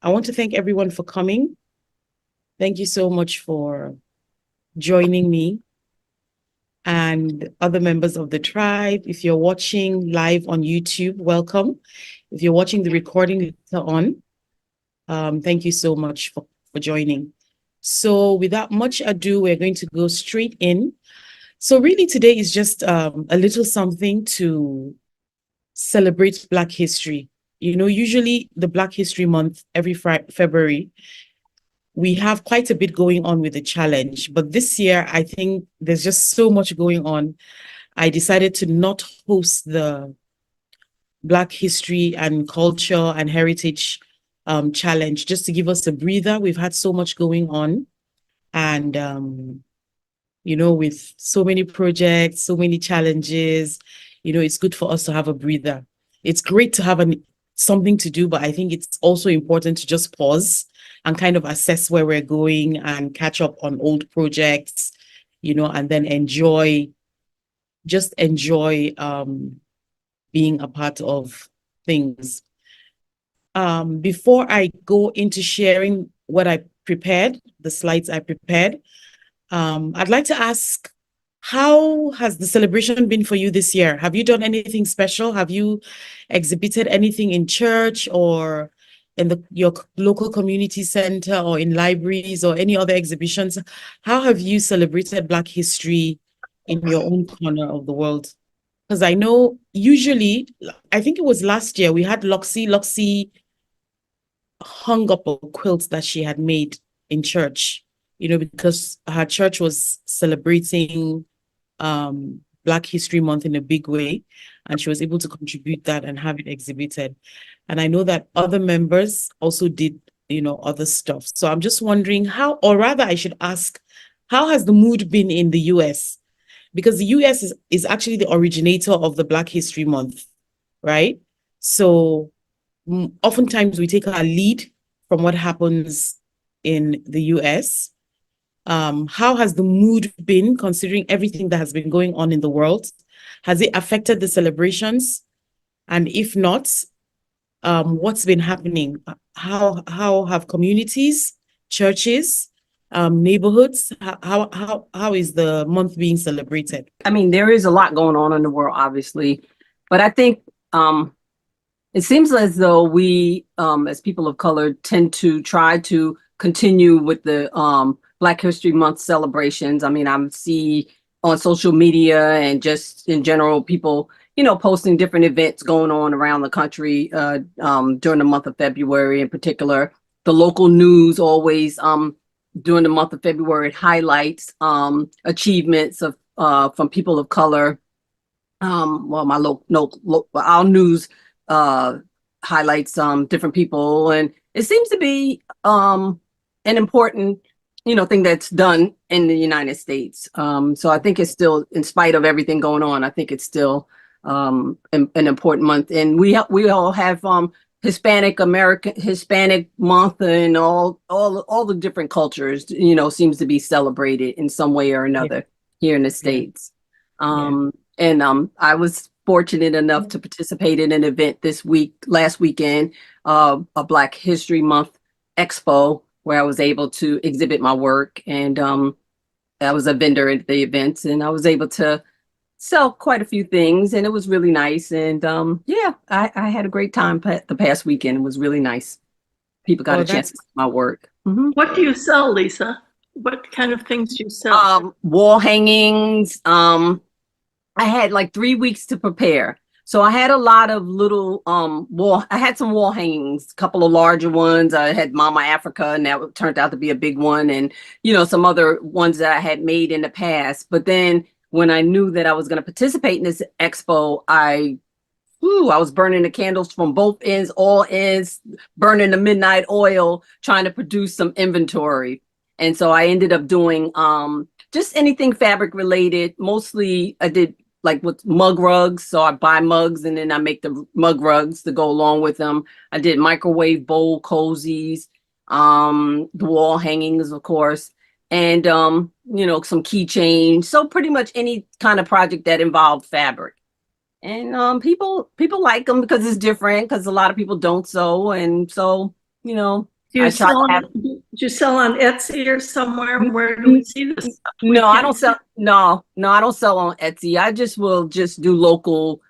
I want to thank everyone for coming. Thank you so much for joining me and other members of the tribe. If you're watching live on YouTube, welcome. If you're watching the recording later on, thank you so much for joining. So without much ado, we're going to go straight in. So really today is just a little something to celebrate Black history. You know, usually the Black History Month every February, we have quite a bit going on with the challenge, but this year I think there's just so much going on. I decided to not host the Black History and Culture and Heritage challenge just to give us a breather. We've had so much going on, and with so many projects, so many challenges, it's good for us to have a breather. It's great to have something to do, but I think it's also important to just pause and kind of assess where we're going and catch up on old projects, and then just enjoy being a part of things. Before I go into sharing what I prepared, the slides I prepared, I'd like to ask, how has the celebration been for you this year? Have you done anything special? Have you exhibited anything in church or in your local community center or in libraries or any other exhibitions? How have you celebrated Black history in your own corner of the world? Because I know usually, I think it was last year, we had Loxie. Loxie hung up a quilt that she had made in church, because her church was celebrating Black History Month in a big way, and she was able to contribute that and have it exhibited. And I know that other members also did, other stuff. So I'm just wondering how, or rather I should ask, how has the mood been in the US? Because the US is actually the originator of the Black History Month, right? So oftentimes we take our lead from what happens in the US. How has the mood been considering everything that has been going on in the world? Has it affected the celebrations? And if not, what's been happening? How have communities, churches, neighborhoods, how is the month being celebrated? I mean, there is a lot going on in the world, obviously, but I think it seems as though we, as people of color, tend to try to continue with the Black History Month celebrations. I mean, I see on social media and just in general, people, posting different events going on around the country during the month of February in particular. The local news always during the month of February highlights achievements of from people of color. Well, my our news highlights different people, and it seems to be an important thing that's done in the United States. So I think it's still, in spite of everything going on, I think it's still an important month. And we all have Hispanic month, and all the different cultures seems to be celebrated in some way or Yeah, another here in the yeah, States. yeah. And I was fortunate enough to participate in an event last weekend, a Black History Month expo, where I was able to exhibit my work. And I was a vendor at the events, and I was able to sell quite a few things, and it was really nice. And yeah, I had a great time the past weekend. It was really nice. People got Oh, a chance that's to see my work. Mhm. What do you sell, Lisa? What kind of things do you sell? Wall hangings. I had like 3 weeks to prepare. So I had a lot of little I had some wall hangings, a couple of larger ones. I had Mama Africa, and that turned out to be a big one, and some other ones that I had made in the past. But then when I knew that I was going to participate in this expo, I was burning the candles from both ends, all ends, burning the midnight oil, trying to produce some inventory. And so I ended up doing just anything fabric related. Mostly I did like with mug rugs. So I buy mugs and then I make the mug rugs to go along with them. I did microwave bowl cozies, the wall hangings, of course, and some keychains. So pretty much any kind of project that involved fabric. And people like them because it's different, because a lot of people don't sew. And so you know, Do I you try to sell have. do you sell on Etsy or somewhere? N- Where do we n- see this stuff? We No, I don't can't see. sell. No, I don't sell on Etsy. I just will just do local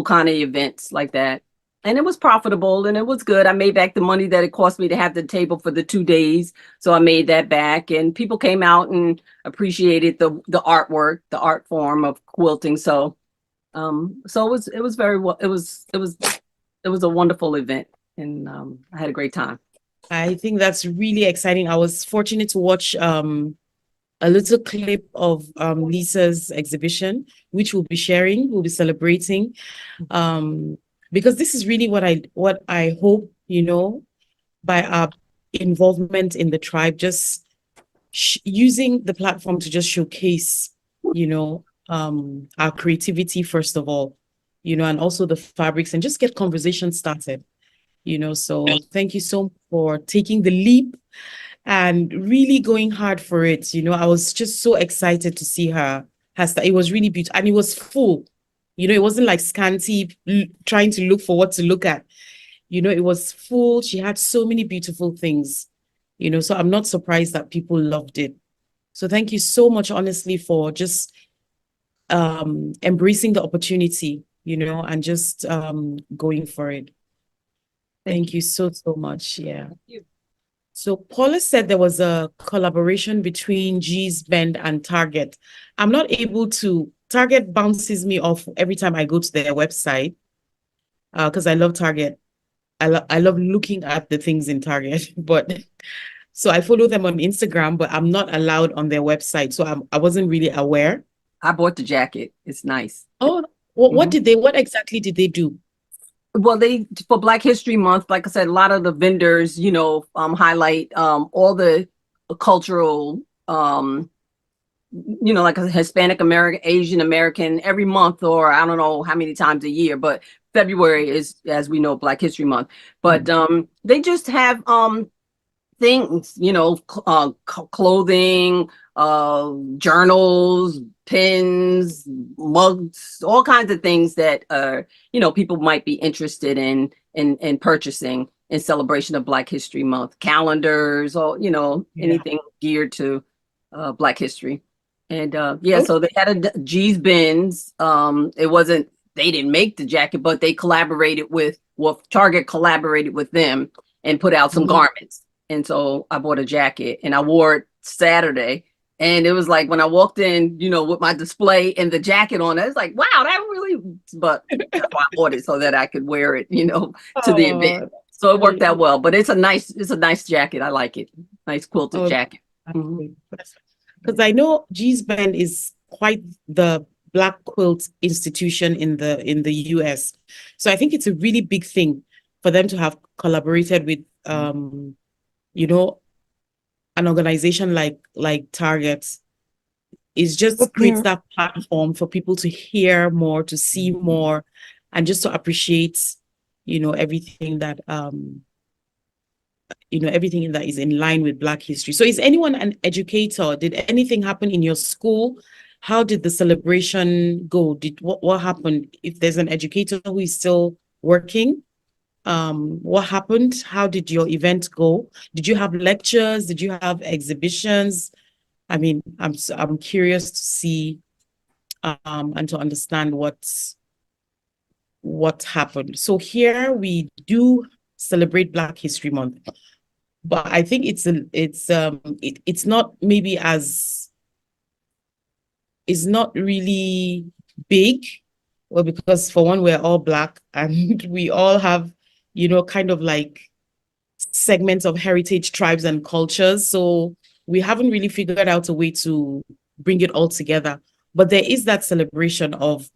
kind of events like that. And it was profitable and it was good. I made back the money that it cost me to have the table for the 2 days. So I made that back and people came out and appreciated the artwork, the art form of quilting. So it was very well, it was a wonderful event and I had a great time. I think that's really exciting. I was fortunate to watch a little clip of Lisa's exhibition, which we'll be sharing, we'll be celebrating. Because this is really what I hope, by our involvement in the tribe, just using the platform to just showcase, our creativity, first of all, and also the fabrics and just get conversation started, So thank you so much for taking the leap and really going hard for it. I was just so excited to see it was really beautiful and it was full. It wasn't like scanty, trying to look for what to look at. It was full. She had so many beautiful things, so I'm not surprised that people loved it. So thank you so much, honestly, for just embracing the opportunity, and just going for it. Thank you so, so much. Yeah. You. So Paula said there was a collaboration between G's Bend and Target. I'm not able to, Target bounces me off every time I go to their website, because I love Target. I love looking at the things in Target, but so I follow them on Instagram, but I'm not allowed on their website. So I wasn't really aware. I bought the jacket. It's nice. Oh, what Mhm. what exactly did they do? Well, they for Black History Month, like I said, a lot of the vendors, highlight all the cultural, like a Hispanic American, Asian American, every month, or I don't know how many times a year, but February is, as we know, Black History Month. But they just have things, clothing, journals, pens, mugs, all kinds of things that people might be interested in purchasing in celebration of Black History Month. Calendars, or Yeah. anything geared to Black history. And Oh, so they had a G's Bins. It wasn't they didn't make the jacket, but they collaborated with Target collaborated with them and put out some garments. And so I bought a jacket and I wore it Saturday. And it was like when I walked in, with my display and the jacket on, I was like, wow, that really, but that's why I bought it so that I could wear it, to the event. So it worked out well, but it's a nice jacket. I like it. Nice quilted jacket. Mhm. because I know G's Bend is quite the Black quilt institution in the US. So I think it's a really big thing for them to have collaborated with you know an organization like Target. It just creates that platform for people to hear more, to see more, and just to appreciate, everything that everything that is in line with Black history. So is anyone an educator? Did anything happen in your school? How did the celebration go? What happened? If there's an educator who is still working, what happened? How did your event go? Did you have lectures? Did you have exhibitions? I mean, I'm curious to see and to understand what happened. So here we do celebrate Black History Month, but I think it's not maybe as it's not really big. Well, because for one, we're all Black and we all have, kind of like segments of heritage tribes and cultures. So we haven't really figured out a way to bring it all together. But there is that celebration of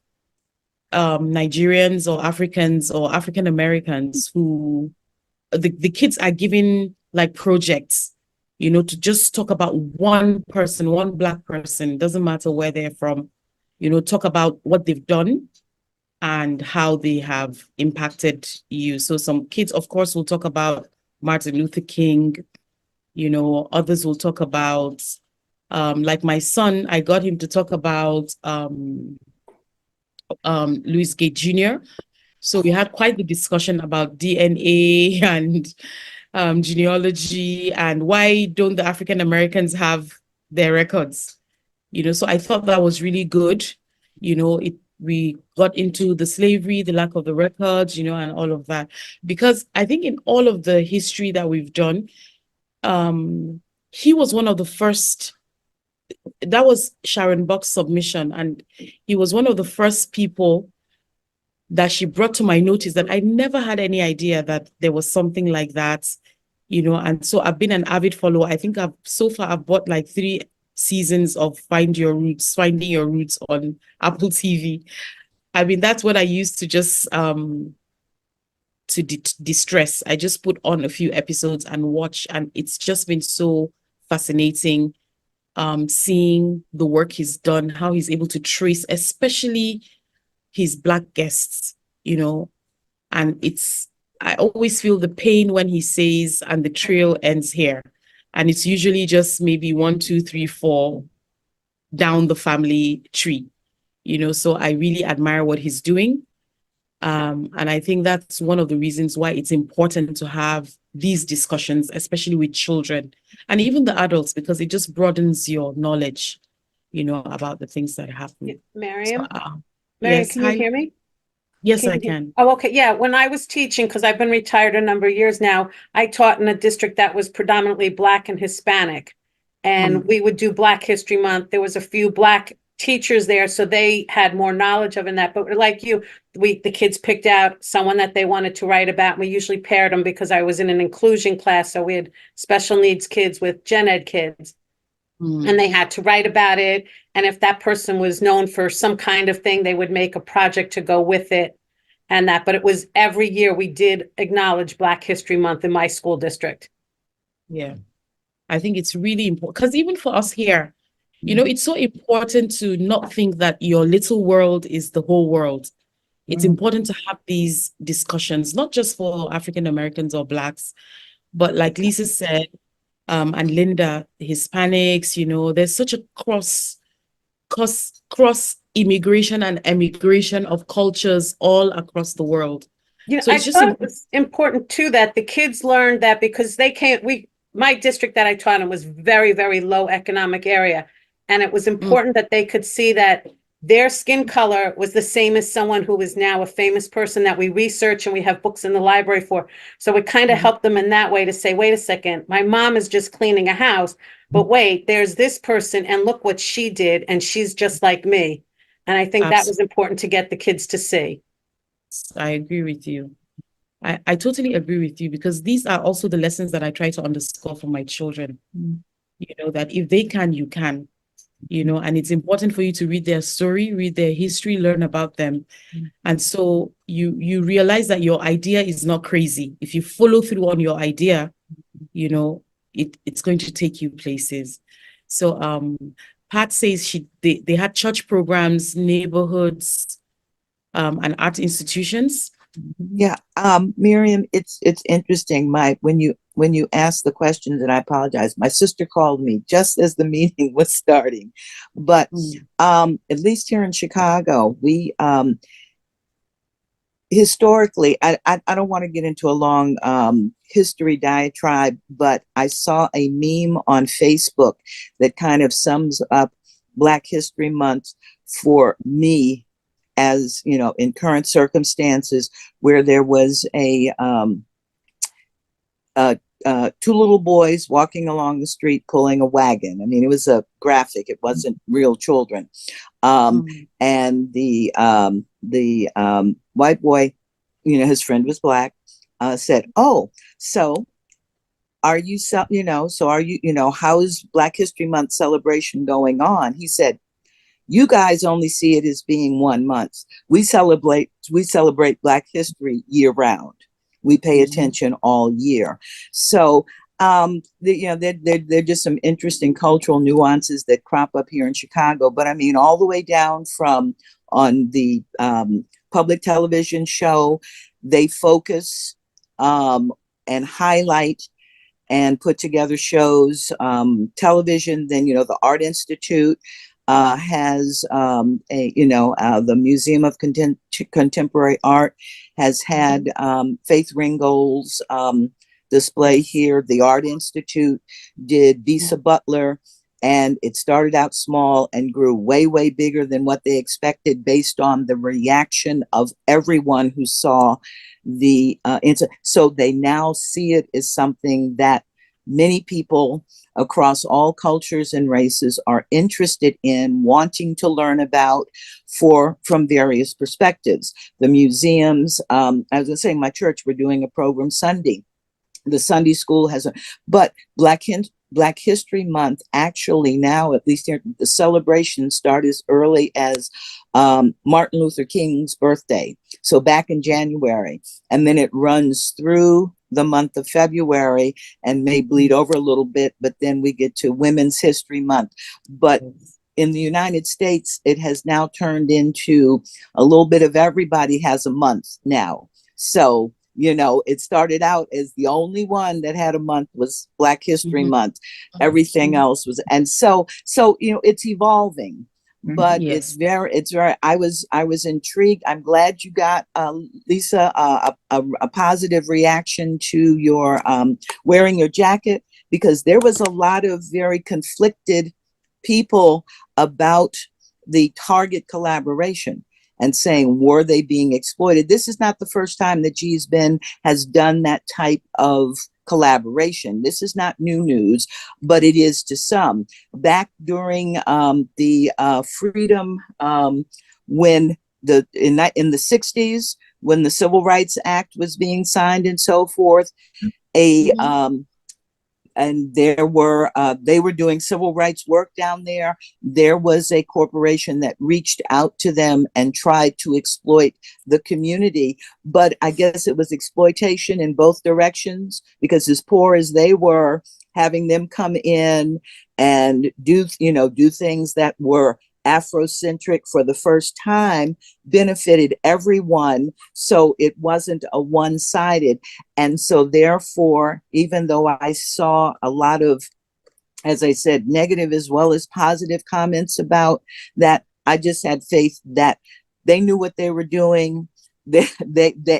Nigerians or Africans or African Americans who the kids are given like projects, to just talk about one person, one Black person, doesn't matter where they're from, talk about what they've done and how they have impacted you. So some kids, of course, will talk about Martin Luther King, others will talk about, like my son, I got him to talk about Louis Gate Jr. So we had quite the discussion about DNA and genealogy, and why don't the African Americans have their records? So I thought that was really good. We got into the slavery, the lack of the records, and all of that. Because I think in all of the history that we've done, he was one of the first. That was Sharon Buck's submission, and he was one of the first people that she brought to my notice that I never had any idea that there was something like that, and so I've been an avid follower. I think I've bought like 3 seasons of Finding Your Roots on Apple TV. I mean, that's what I used to just to distress. I just put on a few episodes and watch, and it's just been so fascinating seeing the work he's done, how he's able to trace, especially his Black guests, and I always feel the pain when he says, and the trail ends here. And it's usually just maybe 1, 2, 3, 4 down the family tree, so I really admire what he's doing. And I think that's one of the reasons why it's important to have these discussions, especially with children and even the adults, because it just broadens your knowledge, about the things that happen. Miriam, So, Miriam, yes, can you hi. hear me? Yes, Can I you hear- can. Oh, okay. Yeah. When I was teaching, because I've been retired a number of years now, I taught in a district that was predominantly Black and Hispanic. And we would do Black History Month. There was a few Black teachers there, so they had more knowledge of in that. But like you, the kids picked out someone that they wanted to write about. We usually paired them because I was in an inclusion class, so we had special needs kids with gen ed kids. And they had to write about it. And if that person was known for some kind of thing, they would make a project to go with it and that. But it was every year we did acknowledge Black History Month in my school district. Yeah, I think it's really important because even for us here, it's so important to not think that your little world is the whole world. It's important to have these discussions, not just for African Americans or Blacks, but like Lisa said, and Linda, Hispanics, there's such a cross immigration and emigration of cultures all across the world. So I it's just thought it was important too that the kids learned that because they can't, my district that I taught in was very, very low economic area. And it was important that they could see that their skin color was the same as someone who is now a famous person that we research and we have books in the library for. So it kind of helped them in that way to say, wait a second, my mom is just cleaning a house, but wait, there's this person and look what she did. And she's just like me. And I think that was important to get the kids to see. I agree with you. I totally agree with you because these are also the lessons that I try to underscore for my children. That if they can, you can. And it's important for you to read their story, read their history, learn about them. And so you realize that your idea is not crazy. If you follow through on your idea, it's going to take you places. So Pat says they had church programs, neighborhoods, and art institutions. Yeah, Miriam, it's interesting. When you asked the questions, and I apologize, my sister called me just as the meeting was starting. But at least here in Chicago, we historically, I don't want to get into a long history diatribe, but I saw a meme on Facebook that kind of sums up Black History Month for me, as in current circumstances, where there was two little boys walking along the street pulling a wagon. I mean, it was a graphic; it wasn't real children. And the white boy, his friend was Black, said, "Oh, so are you? So are you? How is Black History Month celebration going on?" He said, "You guys only see it as being 1 month. We celebrate Black history year round. We pay attention all year." So there just some interesting cultural nuances that crop up here in Chicago. But I mean, all the way down from on the public television show, they focus and highlight and put together shows. Television, then the Art Institute has the Museum of Contemporary Art has had Faith Ringgold's display here. The Art Institute did Visa Butler, and it started out small and grew way, way bigger than what they expected based on the reaction of everyone who saw the so they now see it as something that many people across all cultures and races are interested in, wanting to learn about from various perspectives. The museums, I was gonna say, my church, we're doing a program Sunday. The Sunday school has but Black History Month actually now, at least here, the celebrations start as early as Martin Luther King's birthday. So back in January, and then it runs through the month of February and may bleed over a little bit, but then we get to Women's History Month. But in the United States, it has now turned into a little bit of everybody has a month now. So, you know, it started out as the only one that had a month was Black History Month. Everything else was, and so, you know, it's evolving. But Yes. it's very, I was intrigued. I'm glad you got, Lisa, a positive reaction to your wearing your jacket, because there was a lot of very conflicted people about the Target collaboration and saying, were they being exploited? This is not the first time that has done that type of collaboration. This is not new news, but it is to some. Back during the freedom, when in the 60s, when the Civil Rights Act was being signed and so forth, and there were they were doing civil rights work down there. There was a corporation that reached out to them and tried to exploit the community, but I guess it was exploitation in both directions, because as poor as they were, having them come in and do things that were Afrocentric for the first time benefited everyone. So it wasn't a one-sided. And so therefore, even though I saw a lot of, as I said, negative as well as positive comments about that, I just had faith that they knew what they were doing. They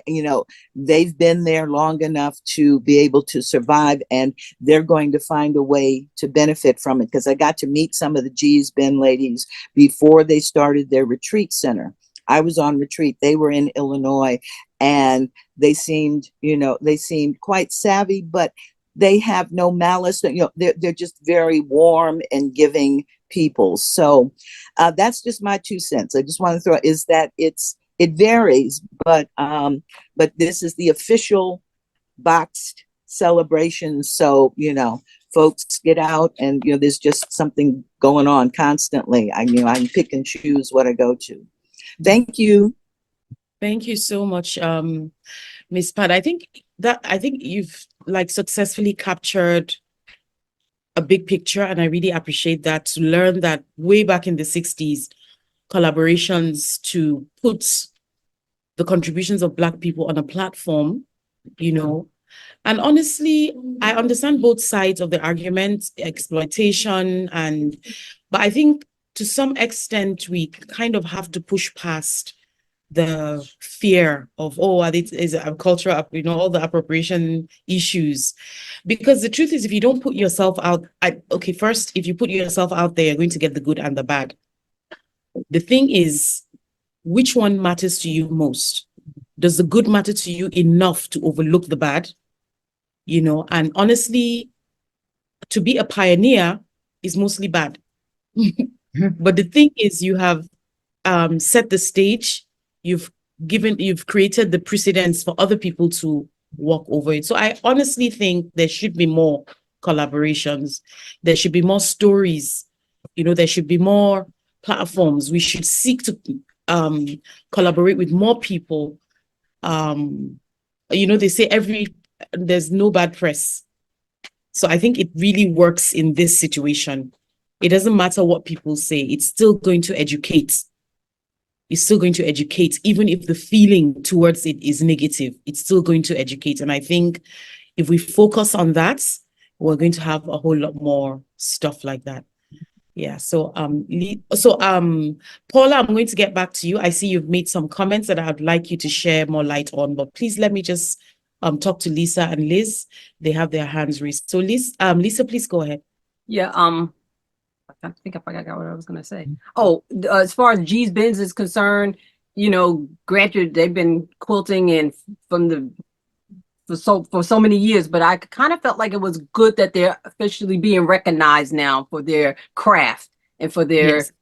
you know, they've been there long enough to be able to survive, and they're going to find a way to benefit from it. Because I got to meet some of the G's Ben ladies before they started their retreat center. I was on retreat. They were in Illinois, and they seemed quite savvy, but they have no malice. You know, they're just very warm and giving people. So that's just my 2 cents. I just want to throw is that it varies, but this is the official boxed celebration. So, you know, folks get out, and, you know, there's just something going on constantly. I can pick and choose what I go to. Thank you. Thank you so much, Ms. Pat. I think you've successfully captured a big picture, and I really appreciate that, to learn that way back in the 60s, collaborations to put the contributions of Black people on a platform, you know. And honestly, I understand both sides of the argument, exploitation, but I think to some extent we kind of have to push past the fear of, is a cultural, you know, all the appropriation issues. Because the truth is, if you don't put yourself out, first, if you put yourself out there, you're going to get the good and the bad. The thing is, which one matters to you most? Does the good matter to you enough to overlook the bad? You know, and honestly, to be a pioneer is mostly bad. But the thing is, you have set the stage, you've created the precedents for other people to walk over it. So I honestly think there should be more collaborations. There should be more stories. You know, there should be more platforms. We should seek to collaborate with more people. You know, they say there's no bad press. So I think it really works in this situation. It doesn't matter what people say. It's still going to educate. It's still going to educate, even if the feeling towards it is negative. It's still going to educate. And I think if we focus on that, we're going to have a whole lot more stuff like that. Yeah. So, Paula, I'm going to get back to you. I see you've made some comments that I'd like you to share more light on, but please let me just talk to Lisa and Liz. They have their hands raised. So Lisa, please go ahead. Yeah, I think I forgot what I was gonna say. Oh, as far as G's Benz is concerned, granted they've been quilting and from the for so many years, but I kind of felt like it was good that they're officially being recognized now for their craft and for their, Yes.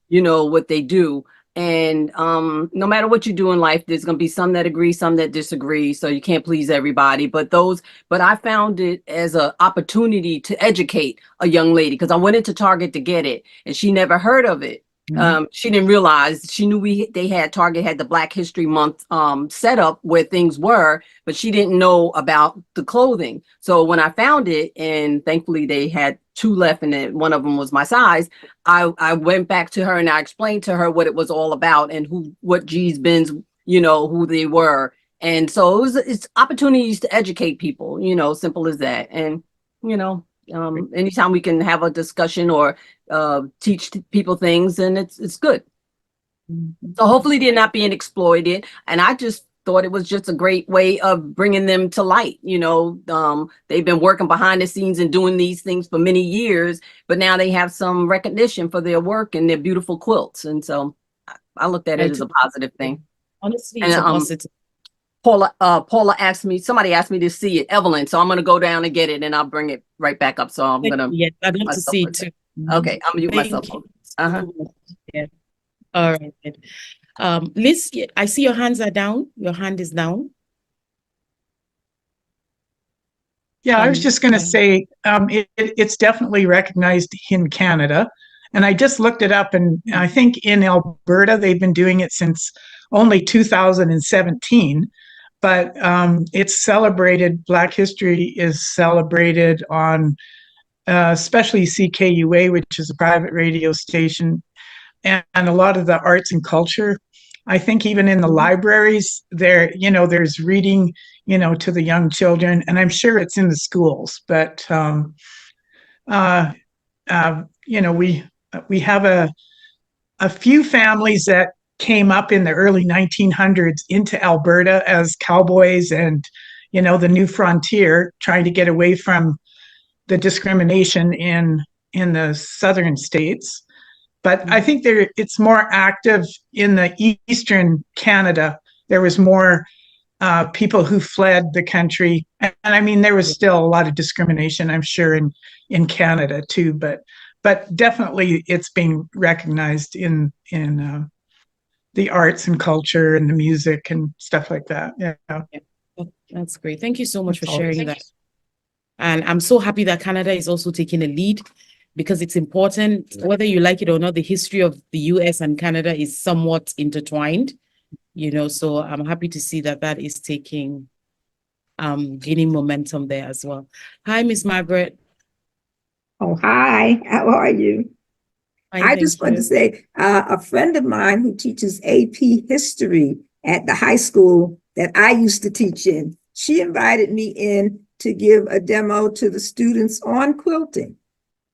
what they do. And no matter what you do in life, there's gonna be some that agree, some that disagree. So you can't please everybody. But I found it as an opportunity to educate a young lady because I went into Target to get it and she never heard of it. She didn't realize. She knew Target had the Black History Month setup where things were, but she didn't know about the clothing. So when I found it, and thankfully they had 2 left and one of them was my size, I went back to her and I explained to her what it was all about and what G's Benz, who they were. And so it's opportunities to educate people, simple as that. And, anytime we can have a discussion or teach people things, and it's good. So hopefully they're not being exploited. And I just thought it was just a great way of bringing them to light. They've been working behind the scenes and doing these things for many years, but now they have some recognition for their work and their beautiful quilts. And so I looked at it as a positive thing. Honestly, And it's a positive. Paula somebody asked me to see it, Evelyn. So I'm going to go down and get it and I'll bring it right back up. So I'm going to. Yes, I'd love to see it too. Okay, I'm mute myself. Thank you. Yeah. All right. Liz, I see your hands are down. Your hand is down. Yeah, I was just going to say it's definitely recognized in Canada. And I just looked it up, and I think in Alberta, they've been doing it since only 2017. But it's celebrated, Black History is celebrated on especially CKUA, which is a private radio station, and a lot of the arts and culture. I think even in the libraries, there's reading, to the young children, and I'm sure it's in the schools. But we have a few families that came up in the early 1900s into Alberta as cowboys and, the new frontier, trying to get away from the discrimination in the southern states. But I think it's more active in the eastern Canada. There was more people who fled the country. And I mean, there was still a lot of discrimination, I'm sure, in Canada too. But definitely it's being recognized in the arts and culture and the music and stuff like that. Yeah. That's great. Thank you so much for sharing that. And I'm so happy that Canada is also taking a lead, because it's important, whether you like it or not. The history of the US and Canada is somewhat intertwined, so I'm happy to see that is gaining momentum there as well. Hi, Miss Margaret. Oh, hi. How are you? Hi, I just want to say, a friend of mine who teaches AP history at the high school that I used to teach in, she invited me in to give a demo to the students on quilting.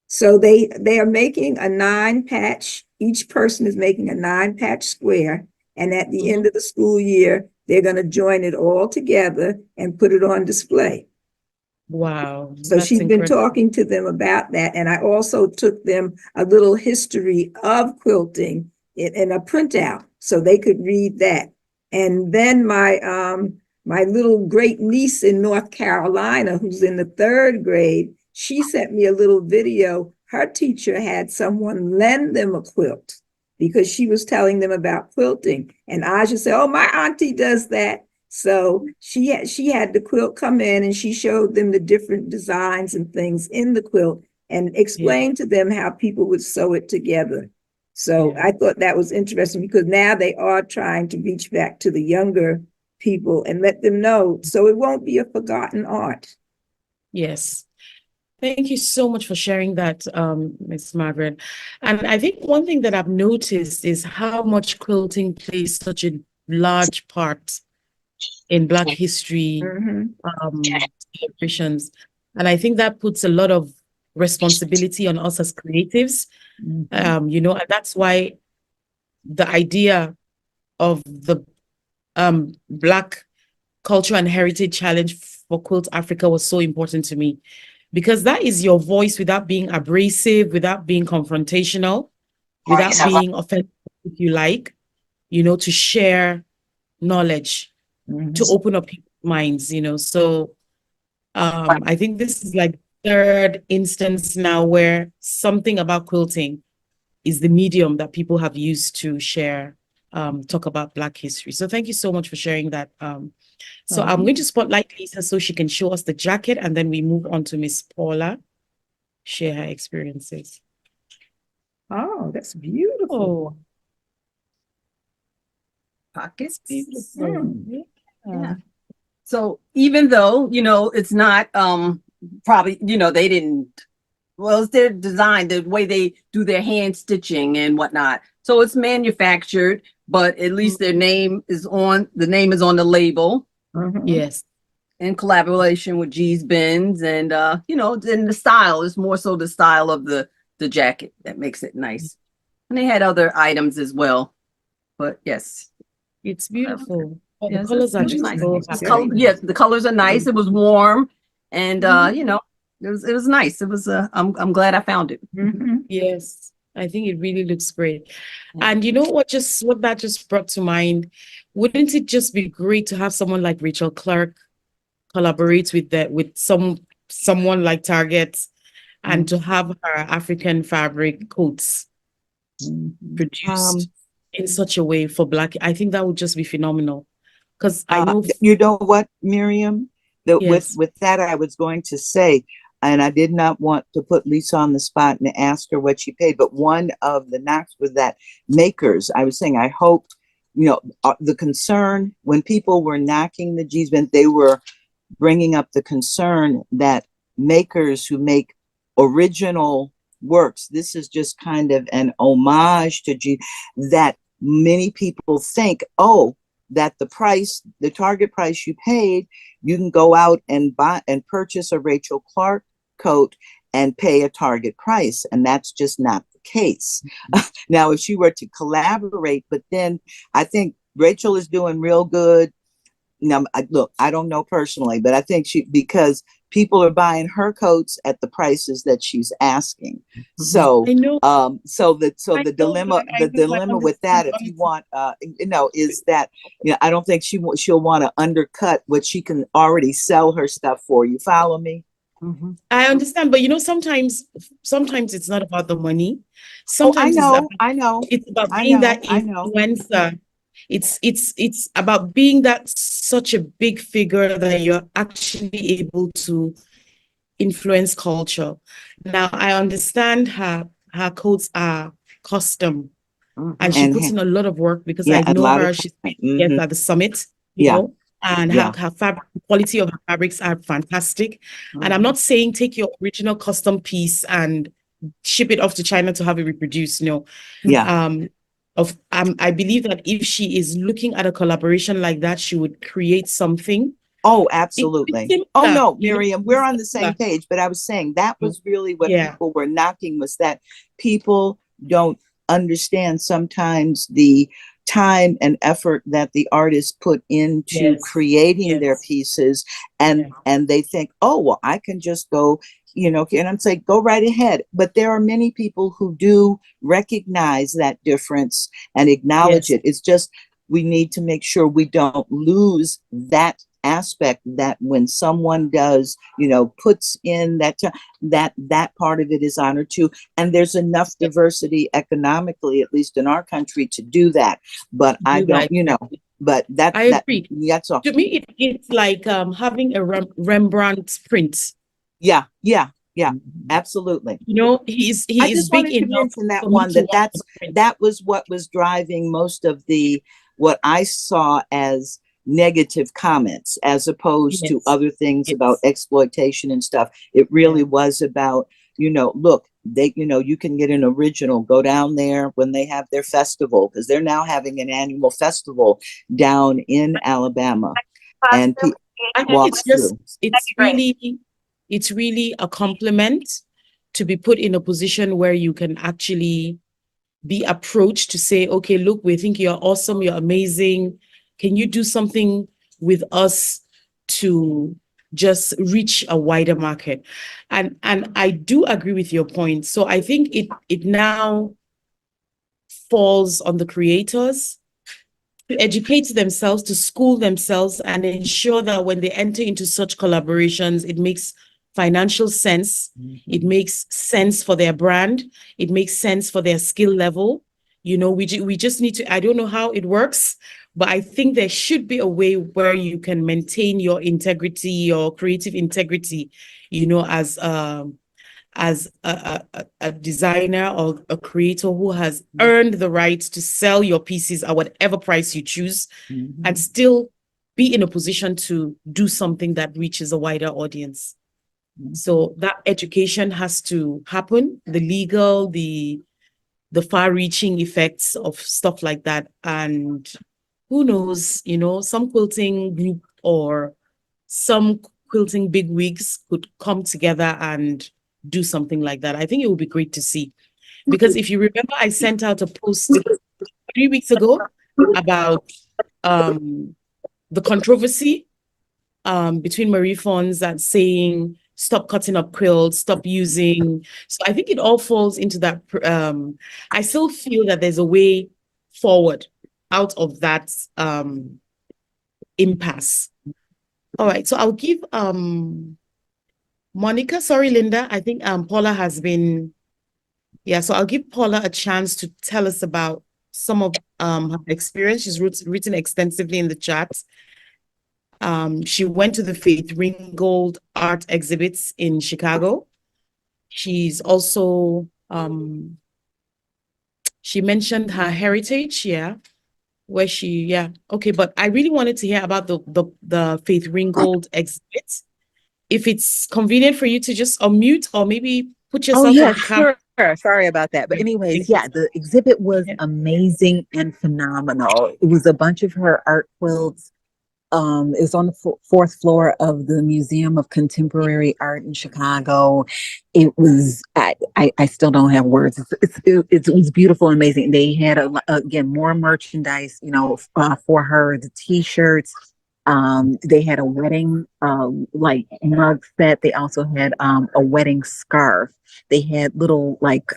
So they are making a 9-patch. Each person is making a 9-patch square. And at the end of the school year, they're going to join it all together and put it on display. Wow. So she's been talking to them about that. And I also took them a little history of quilting in a printout so they could read that. And then my little great niece in North Carolina, who's in the 3rd grade, she sent me a little video. Her teacher had someone lend them a quilt because she was telling them about quilting. And Aja said, oh, my auntie does that. So she had the quilt come in and she showed them the different designs and things in the quilt and explained to them how people would sew it together. So I thought that was interesting because now they are trying to reach back to the younger people and let them know so it won't be a forgotten art. Yes. Thank you so much for sharing that, Ms. Margaret. And I think one thing that I've noticed is how much quilting plays such a large part in Black history celebrations. And I think that puts a lot of responsibility on us as creatives, and that's why the idea of the Black Culture and Heritage Challenge for Quilt Africa was so important to me, because that is your voice without being abrasive, without being confrontational, without being offensive, if you like, to share knowledge, to open up people's minds, So I think this is like third instance now where something about quilting is the medium that people have used to share, talk about Black history. So thank you so much for sharing that. So I'm going to spotlight Lisa so she can show us the jacket, and then we move on to Miss Paula, share her experiences. Oh, that's beautiful. Oh, Pockets. beautiful. Yeah. So even though, it's not, probably, they didn't, well, it's their design, the way they do their hand stitching and whatnot. So it's manufactured, but at least the name is on the label Yes. in collaboration with G's Bins. And, then the style is more so the style of the jacket that makes it nice. And they had other items as well, but yes. It's beautiful. Oh, the Yes, colors are it's just nice. so It's happy. yes, the colors are nice. It was warm, and it was nice. It was I'm glad I found it. Yes, I think it really looks great. Yeah. And you know what that just brought to mind? Wouldn't it just be great to have someone like Rachel Clark collaborate with someone like Target, and to have her African fabric coats produced in such a way for Black? I think that would just be phenomenal. Because I know, you know what, Miriam, yes. with that, I was going to say, and I did not want to put Lisa on the spot and ask her what she paid, but one of the knocks was that makers, I was saying, I hope, the concern when people were knocking the G's Bend, they were bringing up the concern that makers who make original works, this is just kind of an homage to G, that many people think, oh, that the target price you paid, you can go out and buy and purchase a Rachel Clark coat and pay a Target price. And that's just not the case. Now, if she were to collaborate, but then I think Rachel is doing real good. Now, look, I don't know personally, but I think because people are buying her coats at the prices that she's asking. So, I know. The dilemma with that, if you want, is that, I don't think she'll want to undercut what she can already sell her stuff for. You follow me? I understand, but sometimes it's not about the money. Oh, I Sometimes know. it's about I being know, that I know. influencer. It's about being that such a big figure that you're actually able to influence culture. Now, I understand her coats are custom, and she puts in a lot of work, because I a know lot her. of She's time. yes, at the summit, Yeah. and Yeah. her fabric, the quality of her fabrics are fantastic. And I'm not saying take your original custom piece and ship it off to China to have it reproduced. No. Yeah. I believe that if she is looking at a collaboration like that, she would create something. Oh, absolutely. Similar, Oh, no, Miriam, we're on the similar. same page, but I was saying that was really what Yeah. people were knocking, was that people don't understand sometimes the time and effort that the artists put into Yes. creating their Yes. pieces, and they think, oh, well, I can just go, and I'm saying, go right ahead. But there are many people who do recognize that difference and acknowledge Yes. it. It's just, we need to make sure we don't lose that aspect, that when someone does, puts in that part of it is honored too. And there's enough diversity economically, at least in our country, to do that. But I don't, but I agree. That's all. To me, it's like having a Rembrandt print. Yeah, absolutely. He I is just big wanted to enough mention that for me one, to want that the print. that was what was driving most of what I saw as negative comments, as opposed to Yes. other things Yes. about exploitation and stuff. It really was about, look, you can get an original, go down there when they have their festival, because they're now having an annual festival down in Alabama. And I think walks through. it's really a compliment to be put in a position where you can actually be approached to say, okay, look, we think you're awesome, you're amazing. Can you do something with us to just reach a wider market. And I do agree with your point. So I think it now falls on the creators to educate themselves, to school themselves, and ensure that when they enter into such collaborations, it makes financial sense. It makes sense for their brand. It makes sense for their skill level. You know, we just need to, I don't know how it works, but I think there should be a way where you can maintain your integrity, your creative integrity, you know, as a designer or a creator who has earned the right to sell your pieces at whatever price you choose, and still be in a position to do something that reaches a wider audience. So that education has to happen, the legal, the far-reaching effects of stuff like that. And who knows, you know, some quilting group or some quilting bigwigs could come together and do something like that. I think it would be great to see. Because if you remember, I sent out a post 3 weeks ago about the controversy between Marie Fonds and saying, stop cutting up quilts, stop using. So I think it all falls into that. I still feel that there's a way forward out of that impasse. All right, so I'll give Monica, sorry, Linda, I think Paula has been, yeah, so I'll give Paula a chance to tell us about some of her experience. She's written extensively in the chat. She went to the Faith Ringgold art exhibits in Chicago. She's also, she mentioned her heritage, yeah, where she, yeah, okay, but I really wanted to hear about the Faith Ringgold exhibit. If it's convenient for you to just unmute or maybe put Oh, yourself yeah, on camera. sure. Sorry about that. But anyways, Thank you. yeah, the exhibit was Yeah. amazing and phenomenal. It was a bunch of her art quilts. It was on the fourth floor of the Museum of Contemporary Art in Chicago. It was, I still don't have words. It was beautiful and amazing. They had, again, more merchandise, you know, for her, the t-shirts. They had a wedding like mug set. They also had a wedding scarf. They had little like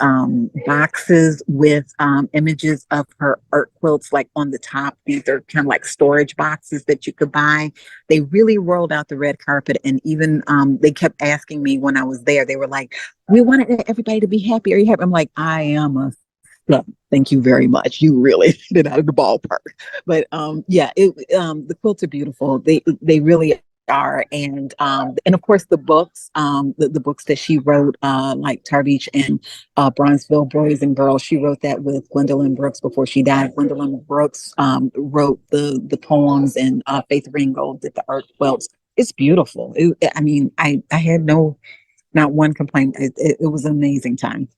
boxes with images of her art quilts like on the top. These are kind of like storage boxes that you could buy. They really rolled out the red carpet, and even they kept asking me when I was there. They were like, "We wanted everybody to be happy. Are you happy?" I'm like, "I am a yeah, thank you very much. You really hit it out of the ballpark." But yeah, the quilts are beautiful. They really are. And of course the books, the books that she wrote, like Tarbich and Bronzeville Boys and Girls, she wrote that with Gwendolyn Brooks before she died. Gwendolyn Brooks wrote the poems, and Faith Ringgold did the art quilts. It's beautiful. I mean, I had not one complaint. It was an amazing time.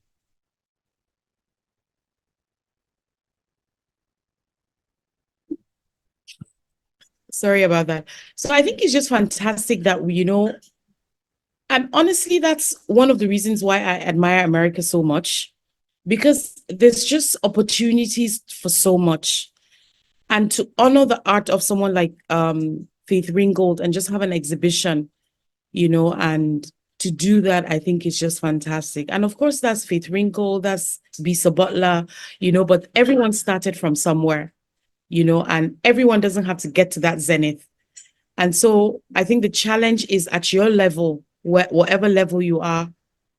Sorry about that. So I think it's just fantastic that we, you know, and honestly, that's one of the reasons why I admire America so much, because there's just opportunities for so much. And to honor the art of someone like Faith Ringgold and just have an exhibition, you know, and to do that, I think is just fantastic. And of course, that's Faith Ringgold, that's Bisa Butler, you know, but everyone started from somewhere, you know, and everyone doesn't have to get to that zenith. And so I think the challenge is at your level, whatever level you are,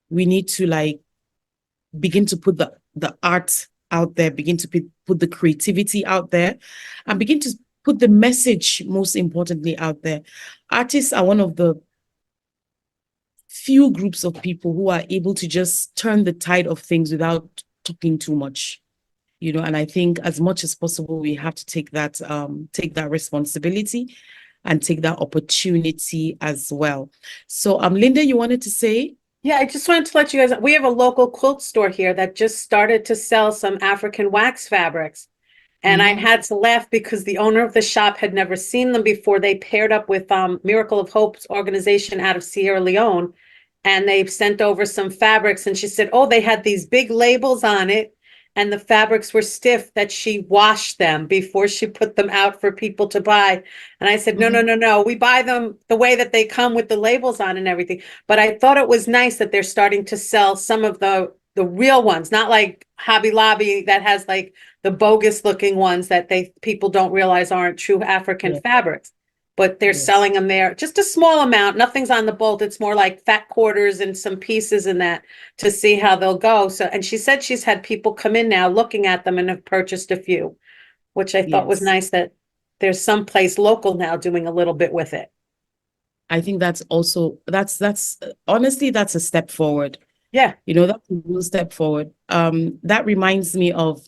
we need to like begin to put the art out there, begin to put the creativity out there, and begin to put the message, most importantly, out there. Artists are one of the few groups of people who are able to just turn the tide of things without talking too much, you know. And I think as much as possible, we have to take that responsibility and take that opportunity as well. So Linda, you wanted to say? Yeah, I just wanted to let you guys, we have a local quilt store here that just started to sell some African wax fabrics. And I had to laugh because the owner of the shop had never seen them before. They paired up with Miracle of Hope's organization out of Sierra Leone, and they've sent over some fabrics. And she said, oh, they had these big labels on it. and the fabrics were stiff, that she washed them before she put them out for people to buy. And I said, no, no, no, no, we buy them the way that they come with the labels on and everything. But I thought it was nice that they're starting to sell some of the real ones, not like Hobby Lobby that has like the bogus looking ones that people don't realize aren't true African Yeah. fabrics. But they're Yes. selling them there, just a small amount. Nothing's on the bolt. It's more like fat quarters and some pieces in that to see how they'll go. So, and she said she's had people come in now looking at them and have purchased a few, which I thought was Yes. nice that there's some place local now doing a little bit with it. I think that's also, that's honestly, that's a step forward. Yeah. You know, that's a real step forward. That reminds me of,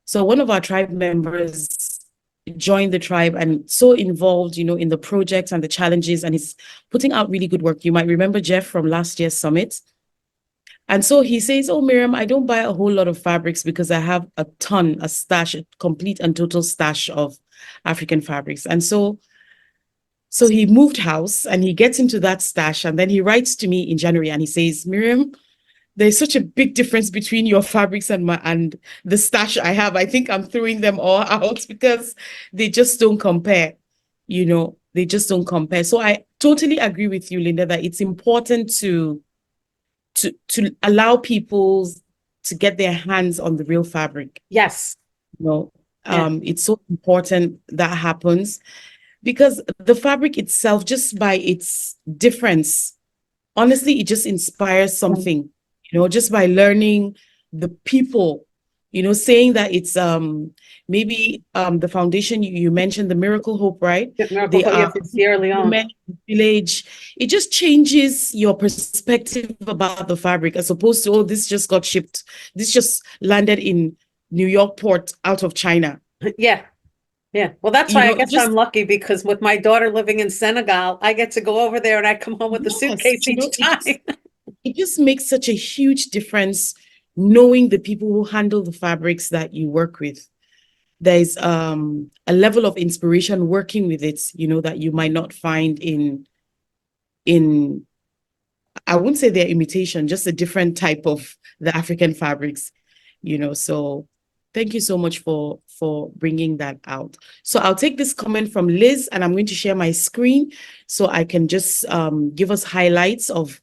so one of our tribe members joined the tribe and so involved, you know, in the projects and the challenges, and he's putting out really good work. You might remember Jeff from last year's summit. And so he says, oh, Miriam, I don't buy a whole lot of fabrics because I have a stash, a complete and total stash of African fabrics. And so he moved house and he gets into that stash, and then he writes to me in January and he says, Miriam, there's such a big difference between your fabrics and the stash I have. I think I'm throwing them all out because they just don't compare. You know, they just don't compare. So I totally agree with you, Linda, that it's important to allow people to get their hands on the real fabric. Yes. You know, Yeah. it's so important that happens, because the fabric itself, just by its difference, honestly, it just inspires something, you know, just by learning the people, you know, saying that it's maybe the foundation you mentioned, the Miracle Hope, right? Miracle They Hope, are yes, in Sierra Leone. women in the village. It just changes your perspective about the fabric, as opposed to, oh, this just got shipped. This just landed in New York port out of China. Yeah. Yeah. Well, that's You why I know, guess just I'm lucky, because with my daughter living in Senegal, I get to go over there and I come home with a yes, suitcase you know, each time. it just makes such a huge difference knowing the people who handle the fabrics that you work with. There's a level of inspiration working with it, you know, that you might not find in I wouldn't say they're imitation, just a different type of the African fabrics, you know. So thank you so much for bringing that out. So I'll take this comment from Liz, and I'm going to share my screen so I can just give us highlights of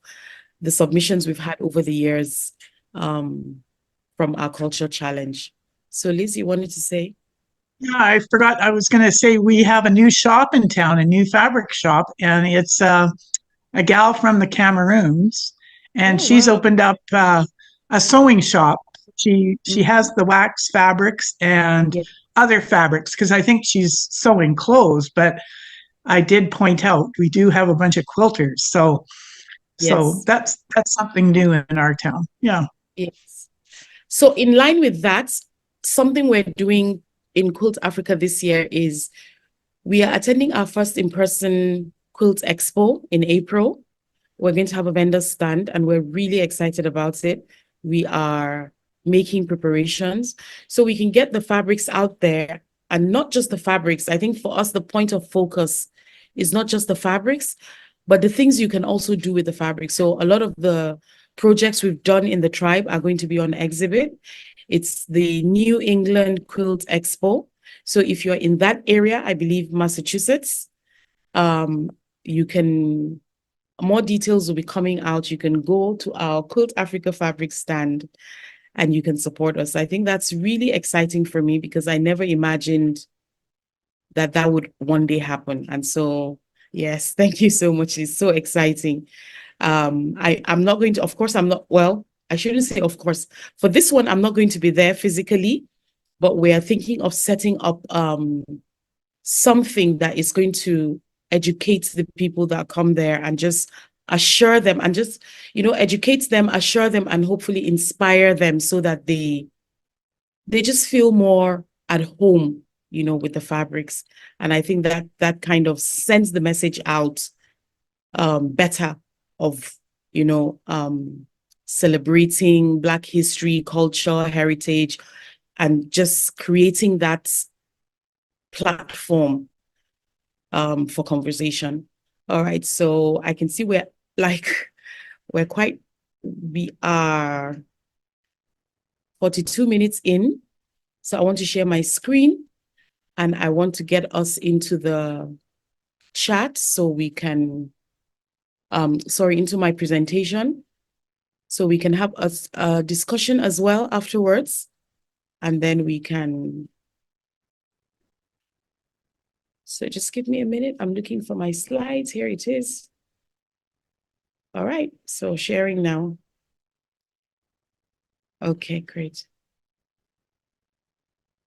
the submissions we've had over the years from our culture challenge. So Liz, you wanted to say? Yeah, I forgot. I was going to say we have a new shop in town, a new fabric shop, and it's a gal from the Cameroons, and Oh, she's wow. opened up a sewing shop. She has the wax fabrics and Yeah. other fabrics, because I think she's sewing clothes. But I did point out we do have a bunch of quilters, so Yes. that's something new in our town. Yeah. Yes. So in line with that, something we're doing in Quilt Africa this year is we are attending our first in-person Quilt Expo in April. We're going to have a vendor stand and we're really excited about it. We are making preparations so we can get the fabrics out there, and not just the fabrics. I think for us, the point of focus is not just the fabrics, but the things you can also do with the fabric. So a lot of the projects we've done in the tribe are going to be on exhibit. It's the New England Quilt Expo. So if you're in that area, I believe Massachusetts, you can, more details will be coming out. You can go to our Quilt Africa fabric stand and you can support us. I think that's really exciting for me because I never imagined that that would one day happen. And so, yes, thank you so much. It's so exciting. I'm not going to, of course, I shouldn't say, of course, for this one, I'm not going to be there physically, but we are thinking of setting up something that is going to educate the people that come there and just assure them and just, you know, educate them, assure them, and hopefully inspire them so that they just feel more at home, you know, with the fabrics. And I think that that kind of sends the message out better of, you know, celebrating Black history, culture, heritage, and just creating that platform for conversation. All right, so I can see we are 42 minutes in. So I want to share my screen and I want to get us into the chat so we can, into my presentation, so we can have a discussion as well afterwards. And then we can, so just give me a minute. I'm looking for my slides. Here it is. All right, so sharing now. Okay, great.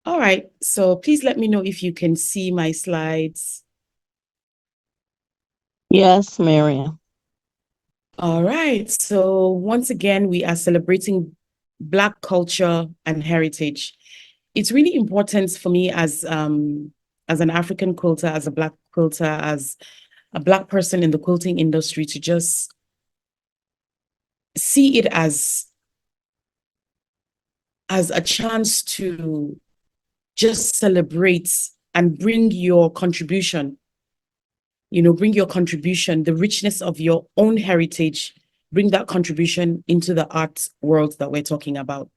All right, so please let me know if you can see my slides. Yes, Miriam. All right, so once again, we are celebrating Black culture and heritage. It's really important for me as an African quilter, as a Black quilter, as a Black person in the quilting industry to just see it as a chance to just celebrate and bring your contribution, bring your contribution, the richness of your own heritage, bring that contribution into the art world that we're talking about.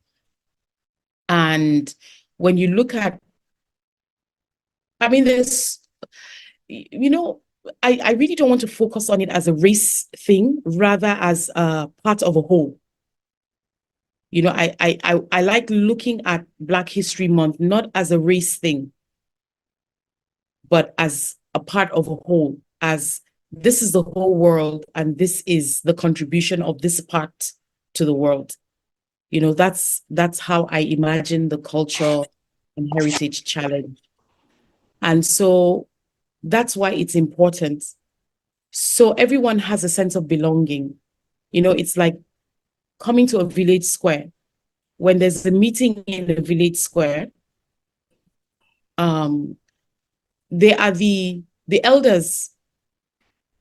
And when you look at, I mean, there's, I really don't want to focus on it as a race thing, rather as a part of a whole. I like looking at Black History Month, not as a race thing, but as a part of a whole, as this is the whole world and this is the contribution of this part to the world. That's how I imagine the Culture and Heritage Challenge. And so that's why it's important. So everyone has a sense of belonging. It's like coming to a village square. When there's a meeting in a village square, they are the elders,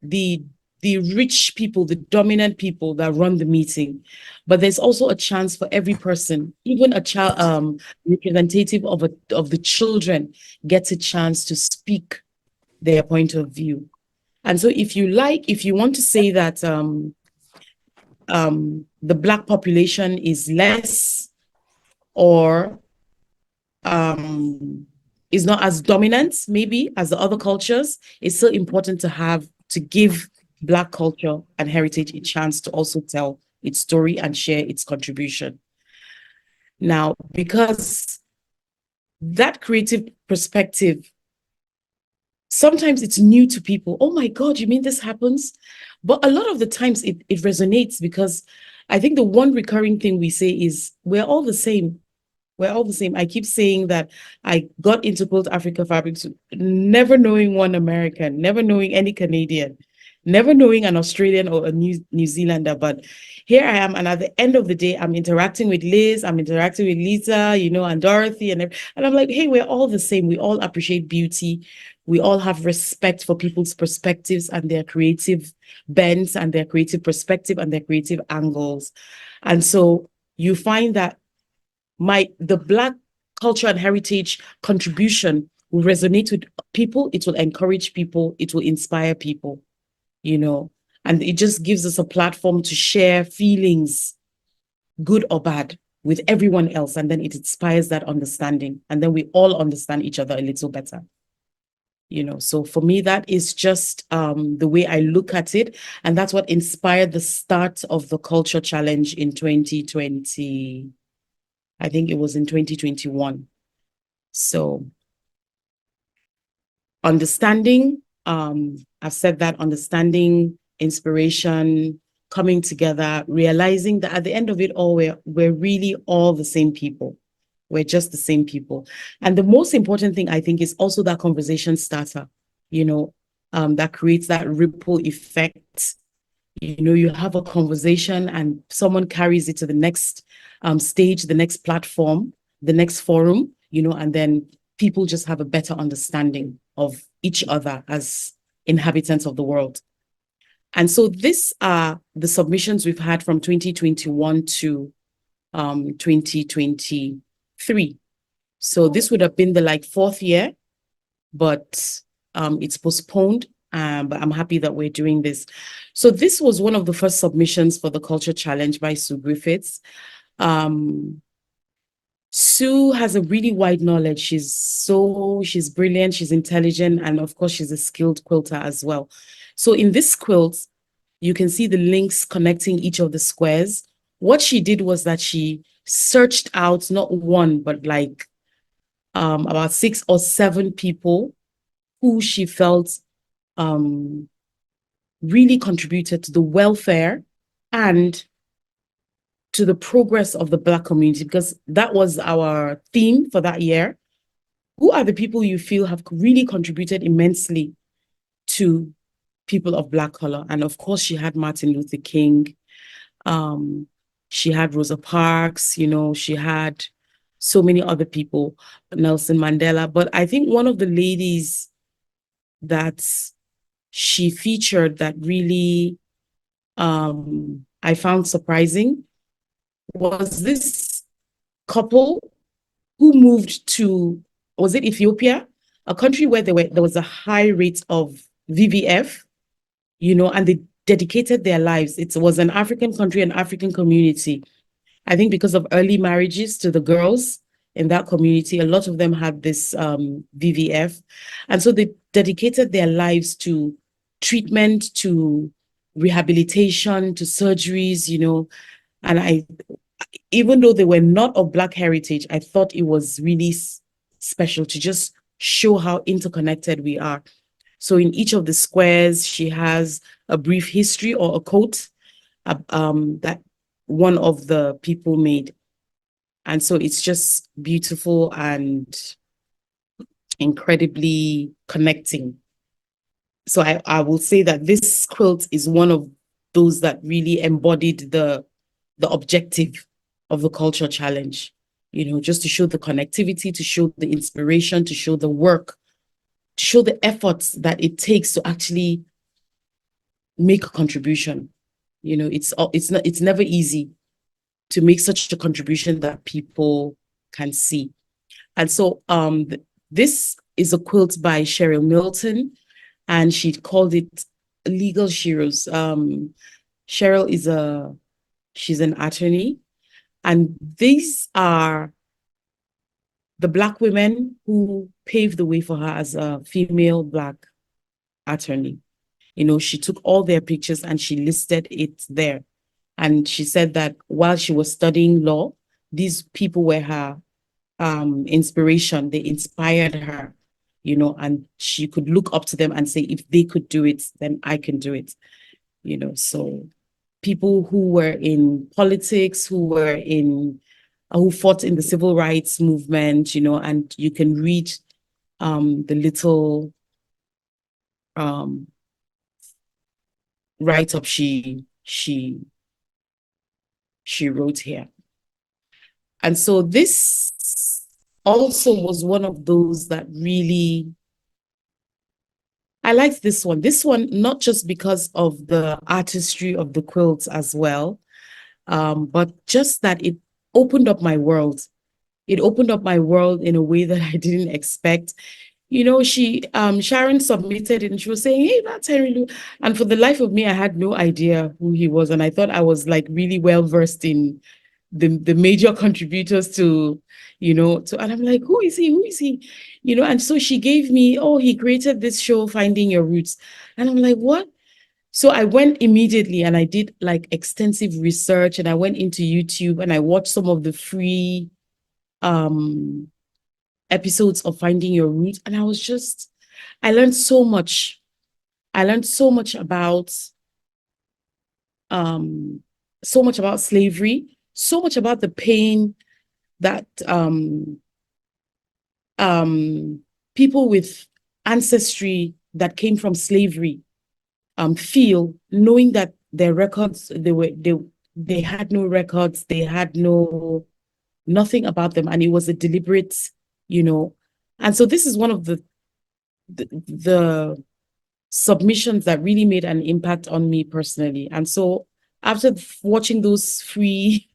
the rich people, the dominant people that run the meeting. But there's also a chance for every person, even a child, representative of the children gets a chance to speak their point of view. And so if you want to say that the Black population is less or is not as dominant maybe as the other cultures, it's still important to give Black culture and heritage a chance to also tell its story and share its contribution. Now, because that creative perspective, sometimes it's new to people. Oh my God, you mean this happens? But a lot of the times it resonates, because I think the one recurring thing we say is we're all the same. We're all the same. I keep saying that I got into Quilt Africa Fabrics never knowing one American, never knowing any Canadian, never knowing an Australian or a New Zealander. But here I am, and at the end of the day, I'm interacting with Liz, I'm interacting with Lisa, and Dorothy, and I'm like, hey, we're all the same. We all appreciate beauty. We all have respect for people's perspectives and their creative bents and their creative perspective and their creative angles. And so you find that the Black culture and heritage contribution will resonate with people. It will encourage people. It will inspire people, and it just gives us a platform to share feelings, good or bad, with everyone else. And then it inspires that understanding. And then we all understand each other a little better. So for me, that is just the way I look at it. And that's what inspired the start of the Culture Challenge in 2020. I think it was in 2021. So understanding, I've said that, understanding, inspiration, coming together, realizing that at the end of it all, we're really all the same people. We're just the same people. And the most important thing, I think, is also that conversation starter, that creates that ripple effect. You have a conversation and someone carries it to the next stage, the next platform, the next forum, and then people just have a better understanding of each other as inhabitants of the world. And so these are the submissions we've had from 2021 to 2023. So this would have been the fourth year, but it's postponed. But I'm happy that we're doing this. So this was one of the first submissions for the Culture Challenge by Sue Griffiths. Sue has a really wide knowledge. She's brilliant, she's intelligent, and of course, she's a skilled quilter as well. So in this quilt, you can see the links connecting each of the squares. What she did was that she searched out not one, but like about 6 or 7 people who she felt really contributed to the welfare and to the progress of the Black community, because that was our theme for that year. Who are the people you feel have really contributed immensely to people of Black color? And of course, she had Martin Luther King. She had Rosa Parks, she had so many other people, Nelson Mandela. But I think one of the ladies that she featured that really I found surprising was this couple who moved to, was it Ethiopia? A country where there was a high rate of VVF, and they dedicated their lives. It was an African country, an African community. I think because of early marriages to the girls in that community, a lot of them had this VVF. And so they dedicated their lives to treatment, to rehabilitation, to surgeries, and even though they were not of Black heritage, I thought it was really special to just show how interconnected we are. So in each of the squares, she has a brief history or a quote that one of the people made. And so it's just beautiful and incredibly connecting. So I will say that this quilt is one of those that really embodied the objective of the culture challenge, just to show the connectivity, to show the inspiration, to show the work, to show the efforts that it takes to actually make a contribution. It's never easy to make such a contribution that people can see. And so this is a quilt by Cheryl Milton, and she called it Legal Sheroes. Cheryl she's an attorney, and these are the Black women who paved the way for her as a female Black attorney. She took all their pictures and she listed it there. And she said that while she was studying law, these people were her inspiration. They inspired her, and she could look up to them and say, if they could do it, then I can do it. So people who were in politics, who fought in the civil rights movement, and you can read the little write-up she wrote here. And so this also was one of those that really, I liked this one. This one, not just because of the artistry of the quilts as well, but just that it opened up my world. It opened up my world in a way that I didn't expect. Sharon submitted it and she was saying, hey, that's Henry Lou. And for the life of me, I had no idea who he was. And I thought I was like really well versed in the major contributors to, and I'm like, who is he? Who is he? And so she gave me, he created this show, Finding Your Roots. And I'm like, what? So I went immediately and I did like extensive research, and I went into YouTube and I watched some of the free episodes of Finding Your Roots. And I learned so much. I learned so much about slavery, so much about the pain that people with ancestry that came from slavery feel, knowing that their records, they had no records, they had nothing about them, and it was a deliberate, and so this is one of the submissions that really made an impact on me personally. And so after watching those free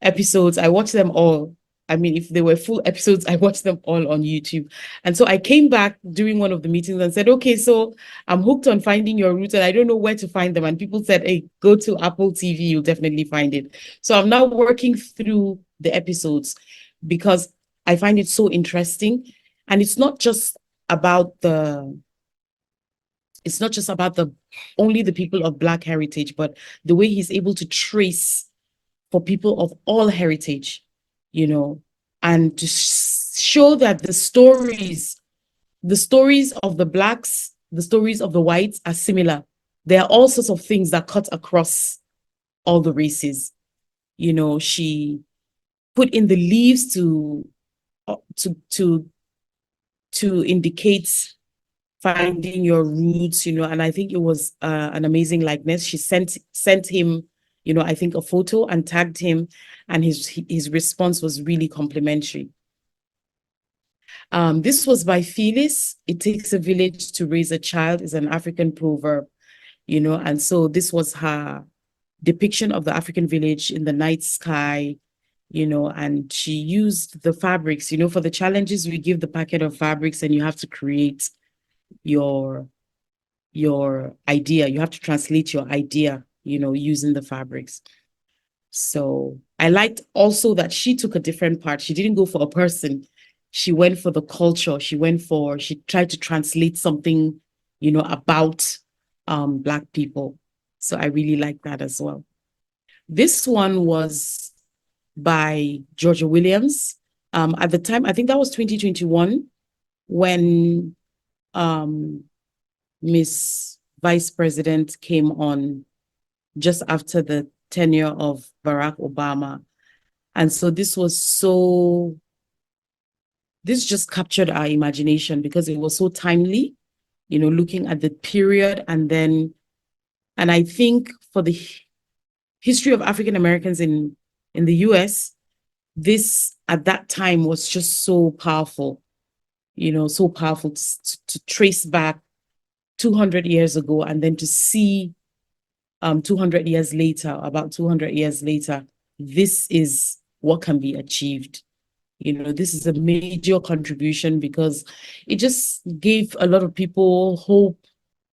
episodes, I watched them all. I mean, if they were full episodes, I watched them all on YouTube. And so I came back during one of the meetings and said, okay, so I'm hooked on Finding Your Roots and I don't know where to find them. And people said, hey, go to Apple TV, you'll definitely find it. So I'm now working through the episodes. because I find it so interesting. And it's not just about the only the people of Black heritage, but the way he's able to trace for people of all heritage, you know, and to show that the stories of the Blacks, the stories of the whites are similar. There are all sorts of things that cut across all the races. You know, she put in the leaves to indicate finding your roots, you know, and I think it was an amazing likeness. She sent him, you know, I think a photo and tagged him, and his response was really complimentary. This was by Phyllis. It takes a village to raise a child is an African proverb, you know, and so this was her depiction of the African village in the night sky, you know, and she used the fabrics, you know, for the challenges, we give the packet of fabrics and you have to create your idea. You have to translate your idea, you know, using the fabrics. So I liked also that she took a different part. She didn't go for a person. She went for the culture. She tried to translate something, you know, about Black people. So I really like that as well. This one was by Georgia Williams. At the time, I think that was 2021 when Miss Vice President came on just after the tenure of Barack Obama. And so this just captured our imagination because it was so timely, you know, looking at the period. And I think for the history of African Americans in the US, this at that time was just so powerful, you know, so powerful to trace back 200 years ago and then to see 200 years later, about 200 years later, this is what can be achieved. You know, this is a major contribution because it just gave a lot of people hope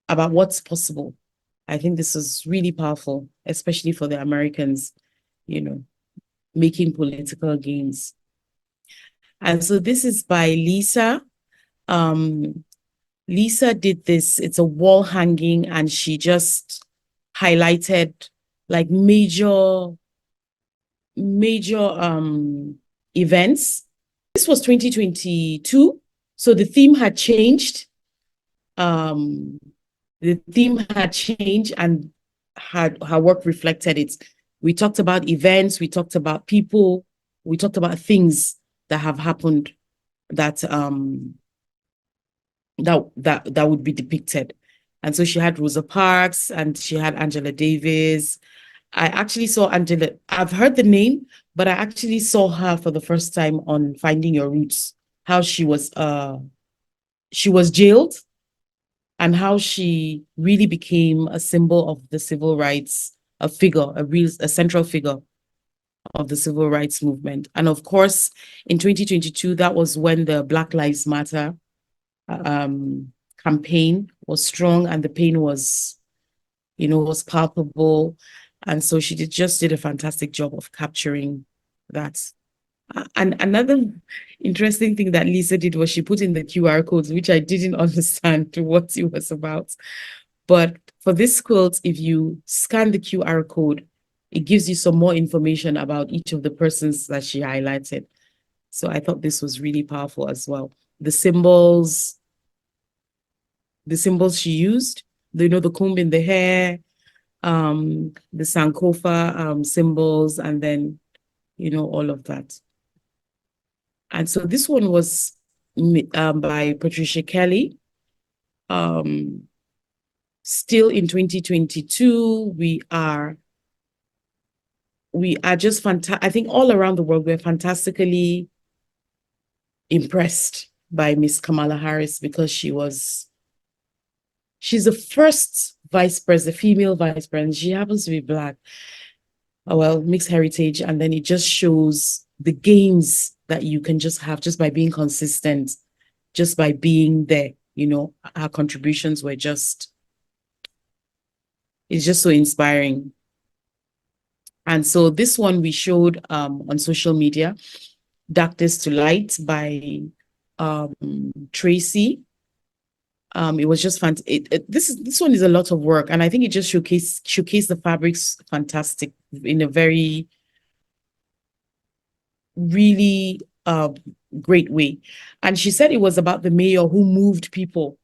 about what's possible. I think this is really powerful, especially for the Americans, you know, making political gains. And so this is by Lisa. Lisa did this, it's a wall hanging, and she just highlighted like major events. This was 2022, so the theme had changed. And her work reflected it. We talked about events, we talked about people, we talked about things that have happened that that would be depicted. And so she had Rosa Parks and she had Angela Davis. I actually saw Angela, I've heard the name, but I actually saw her for the first time on Finding Your Roots, how she was jailed and how she really became a symbol of the civil rights, a central figure of the civil rights movement. And of course, in 2022, that was when the Black Lives Matter campaign was strong and the pain was, you know, was palpable. And so she just did a fantastic job of capturing that. And another interesting thing that Lisa did was she put in the QR codes, which I didn't understand what it was about. But for this quilt, if you scan the QR code, it gives you some more information about each of the persons that she highlighted. So I thought this was really powerful as well. The symbols she used, you know, the comb in the hair, the Sankofa symbols, and then, you know, all of that. And so this one was by Patricia Kelly. Still in 2022, we are just fantastic. I think all around the world, we're fantastically impressed by Miss Kamala Harris because she's the first vice president, female vice president. She happens to be Black. Oh, well, mixed heritage. And then it just shows the gains that you can just have just by being consistent, just by being there. You know, her contributions were it's just so inspiring. And so this one we showed on social media. Darkness to Light by Tracy. It was just fun. This one is a lot of work, and I think it just showcase the fabrics fantastic in a very really great way. And she said it was about the mayor who moved people,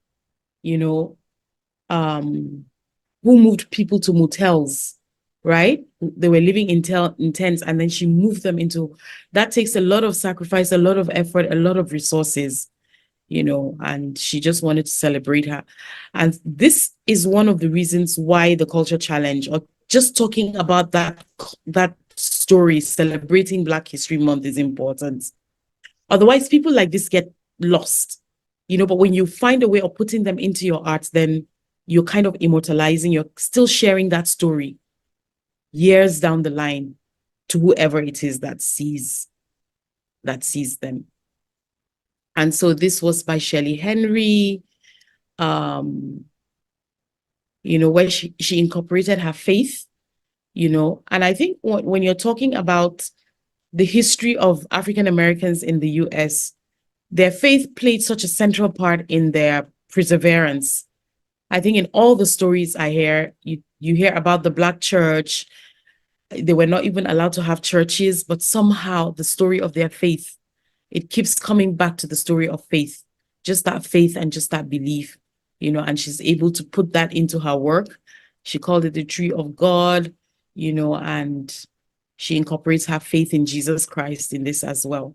you know, who moved people to motels, right? They were living in tents, and then she moved them into, that takes a lot of sacrifice, a lot of effort, a lot of resources, you know, and she just wanted to celebrate her. And this is one of the reasons why the Culture Challenge, or just talking about that story, celebrating Black History Month, is important. Otherwise, people like this get lost, you know, but when you find a way of putting them into your art, then you're kind of immortalizing, you're still sharing that story years down the line to whoever it is that sees them. And so this was by Shelley Henry, you know, where she incorporated her faith, you know. And I think when you're talking about the history of African Americans in the US, their faith played such a central part in their perseverance. I think in all the stories I hear, you hear about the Black church. They were not even allowed to have churches, but somehow the story of their faith, it keeps coming back to the story of faith, just that faith and just that belief, you know, and she's able to put that into her work. She called it the tree of God, you know, and she incorporates her faith in Jesus Christ in this as well.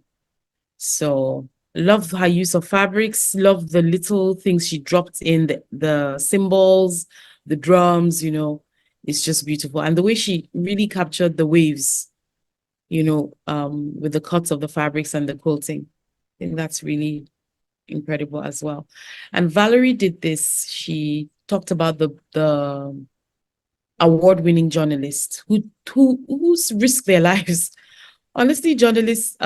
So love her use of fabrics, love the little things she dropped in, the symbols, the drums, you know, it's just beautiful. And the way she really captured the waves, you know, with the cuts of the fabrics and the quilting, I think that's really incredible as well. And Valerie did this. She talked about the award-winning journalists who's risked their lives. Honestly, journalists,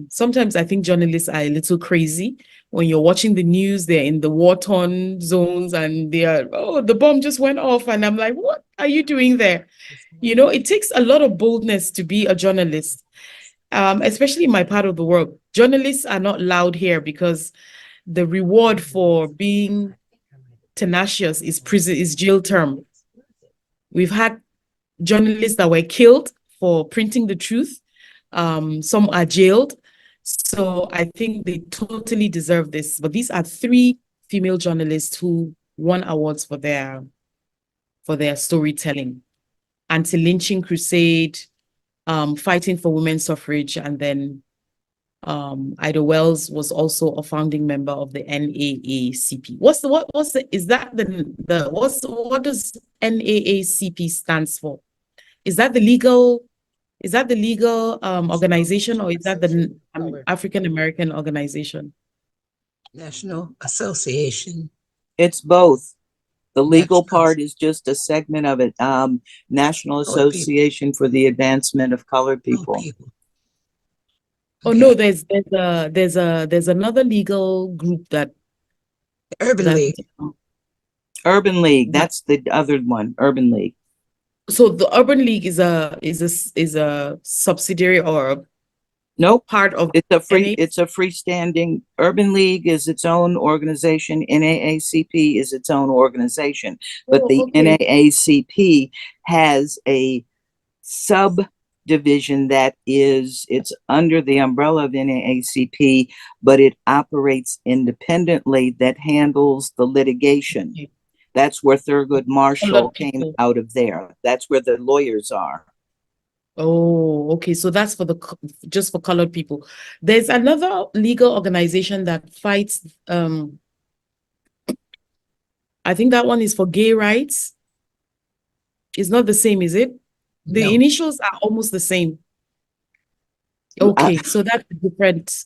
sometimes I think journalists are a little crazy. When you're watching the news, they're in the war-torn zones and they are, oh, the bomb just went off. And I'm like, what are you doing there? You know, it takes a lot of boldness to be a journalist, especially in my part of the world. Journalists are not loud here because the reward for being tenacious is jail term. We've had journalists that were killed for printing the truth. Some are jailed. So I think they totally deserve this. But these are 3 female journalists who won awards for their storytelling. Anti-lynching crusade, fighting for women's suffrage, and then Ida Wells was also a founding member of the NAACP. What does NAACP stands for? Is that the legal organization, or is that the African American organization? National Association. It's both. The legal National- part is just a segment of it. National Colored people. Association for the Advancement of Colored People. Oh Okay. no, there's another legal group that Urban League. Urban League, that's the other one, Urban League. So the Urban League is a subsidiary or Nope, part of it's NA? a freestanding, Urban League is its own organization, NAACP is its own organization. But Oh, the okay. NAACP has a subdivision it's under the umbrella of NAACP, but it operates independently that handles the litigation. Okay. That's where Thurgood Marshall came people. out of there. That's where the lawyers are. Oh, okay. So that's for just for colored people. There's another legal organization that fights, I think that one is for gay rights. It's not the same, is it? The No. initials are almost the same. Okay, so that's different.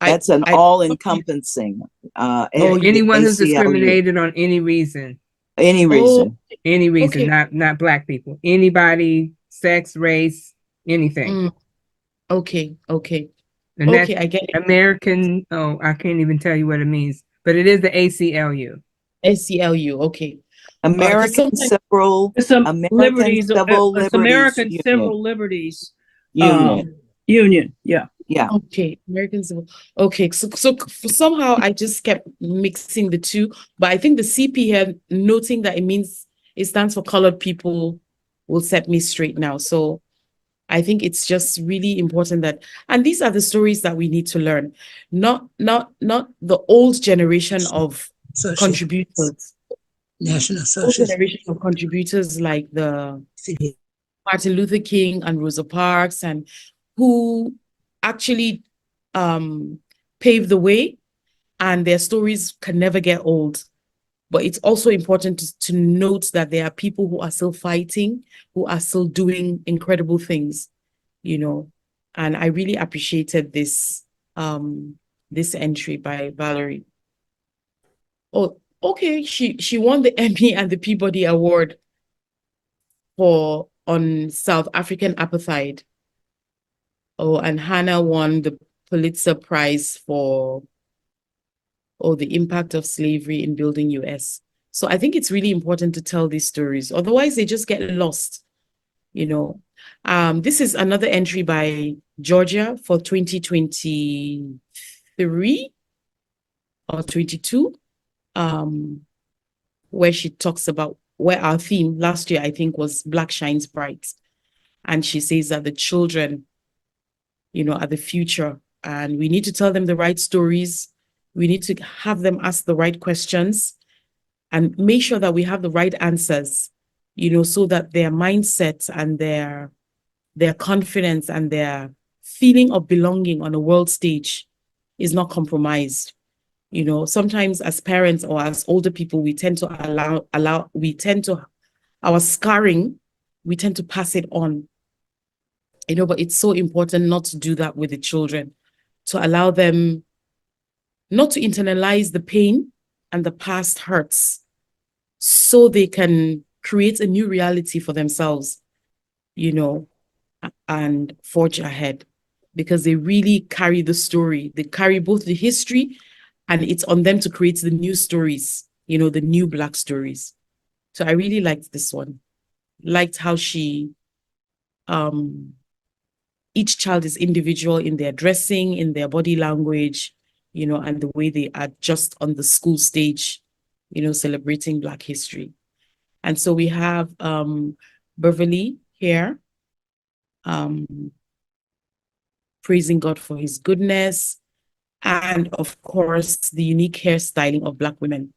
That's an all-encompassing. Anyone who's ACLU. discriminated on any reason, Any reason. any reason, Okay. not Black people, anybody, sex, race, anything. Okay. And Okay, that's I get it. American. Oh, I can't even tell you what it means, but it is the ACLU. ACLU, okay. American sometimes- Civil It's some American liberties, Civil it's Liberties American Union. Civil Liberties Union. Union, yeah. Yeah. Okay, American Civil. Okay, so somehow I just kept mixing the two, but I think the CP here, noting that it stands for colored people, will set me straight now. So I think it's just really important and these are the stories that we need to learn, not the old generation of Association, contributors, National old Association. generation of contributors like the CB. Martin Luther King and Rosa Parks, and who actually paved the way, and their stories can never get old. But it's also important to note that there are people who are still fighting, who are still doing incredible things, and I really appreciated this entry by Valerie. Oh, okay, she won the Emmy and the Peabody Award on South African apartheid. Oh, and Hannah won the Pulitzer Prize for the impact of slavery in building US. So I think it's really important to tell these stories. Otherwise, they just get lost, This is another entry by Georgia for 2023 or 22, where she talks about where our theme last year, I think, was Black Shines Bright. And she says that the children, are the future, and we need to tell them the right stories. We need to have them ask the right questions and make sure that we have the right answers, so that their mindset and their confidence and their feeling of belonging on a world stage is not compromised. Sometimes as parents or as older people, we tend to our scarring, we tend to pass it on, but it's so important not to do that with the children, to allow them not to internalize the pain and the past hurts, so they can create a new reality for themselves, and forge ahead, because they really carry the story. They carry both the history, and it's on them to create the new stories, the new Black stories. So I really liked this one. Liked how each child is individual in their dressing, in their body language, and the way they are just on the school stage, celebrating Black history. And so we have Beverly here, praising God for his goodness, and of course, the unique hairstyling of Black women.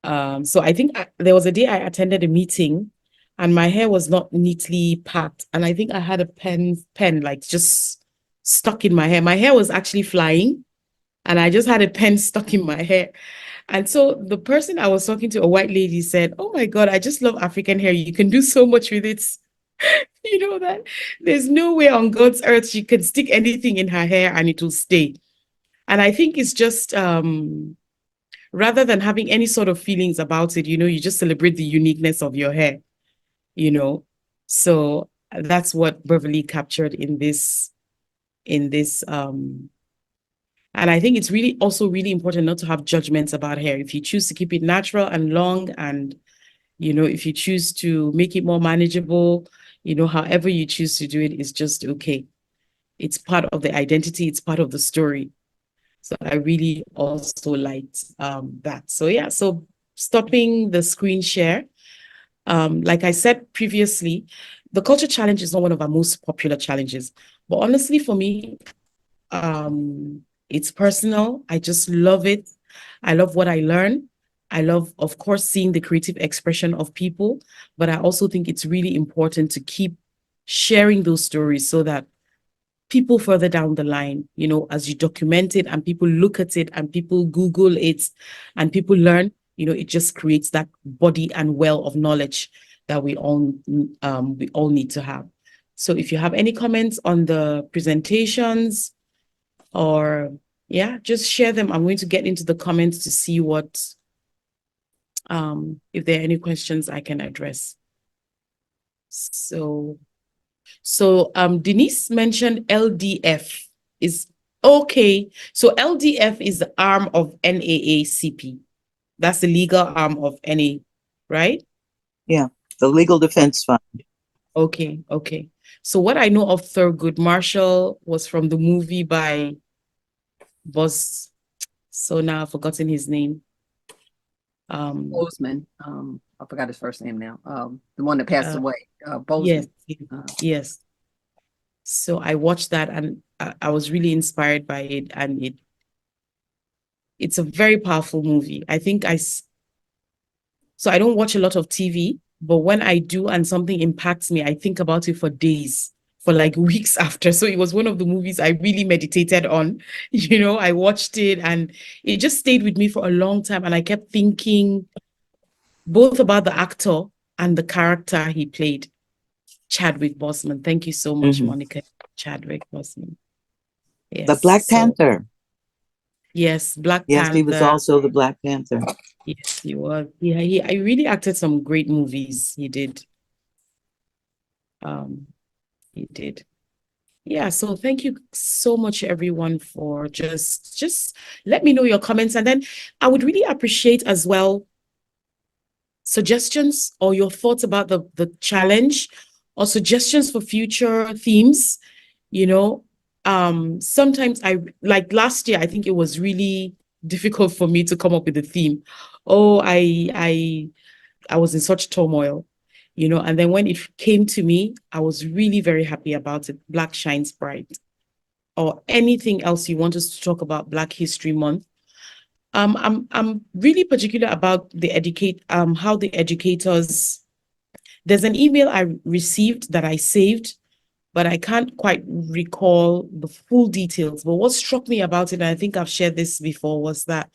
So I think there was a day I attended a meeting and my hair was not neatly packed. And I think I had a pen like just stuck in my hair. My hair was actually flying and I just had a pen stuck in my hair. And so the person I was talking to, a white lady, said, "Oh my God, I just love African hair. You can do so much with it." That there's no way on God's earth she could stick anything in her hair and it will stay. And I think it's just, rather than having any sort of feelings about it, you just celebrate the uniqueness of your hair, So that's what Beverly captured in this, and I think it's also really important not to have judgments about hair. If you choose to keep it natural and long, and, if you choose to make it more manageable, however you choose to do it is just okay. It's part of the identity. It's part of the story. So I really also liked that. So yeah, so stopping the screen share. Like I said previously, the culture challenge is not one of our most popular challenges. But honestly, for me, it's personal. I just love it. I love what I learn. I love, of course, seeing the creative expression of people, but I also think it's really important to keep sharing those stories so that people further down the line, as you document it and people look at it and people Google it and people learn, it just creates that body and well of knowledge that we all need to have. So if you have any comments on the presentations, or just share them. I'm going to get into the comments to see what, if there are any questions I can address. So Denise mentioned LDF is okay. So LDF is the arm of NAACP. That's the legal arm of NA, right? Yeah, the Legal Defense Fund. Okay, okay. So what I know of Thurgood Marshall was from the movie by Buzz. So now I've forgotten his name. Bozeman. I forgot his first name now. The one that passed away. Bozeman. Yes, yes. So I watched that and I was really inspired by it, and it's a very powerful movie. So I don't watch a lot of TV, but when I do and something impacts me, I think about it for days, for like weeks after. So it was one of the movies I really meditated on. I watched it and it just stayed with me for a long time. And I kept thinking both about the actor and the character he played, Chadwick Boseman. Thank you so much, Monica. Chadwick Boseman. The Yes. Black Panther. Yes, Black Yes, Panther. he was also the Black Panther. Yes, he was. Yeah, I really acted some great movies. He did. He did. Yeah, so thank you so much, everyone, for just let me know your comments. And then I would really appreciate as well suggestions or your thoughts about the challenge or suggestions for future themes. Sometimes like last year, I think it was really difficult for me to come up with a theme. Oh, I was in such turmoil, and then when it came to me, I was really very happy about it. Black Shines Bright, or anything else you want us to talk about Black History Month. I'm really particular about how the educators. There's an email I received that I saved, but I can't quite recall the full details. But what struck me about it, and I think I've shared this before, was that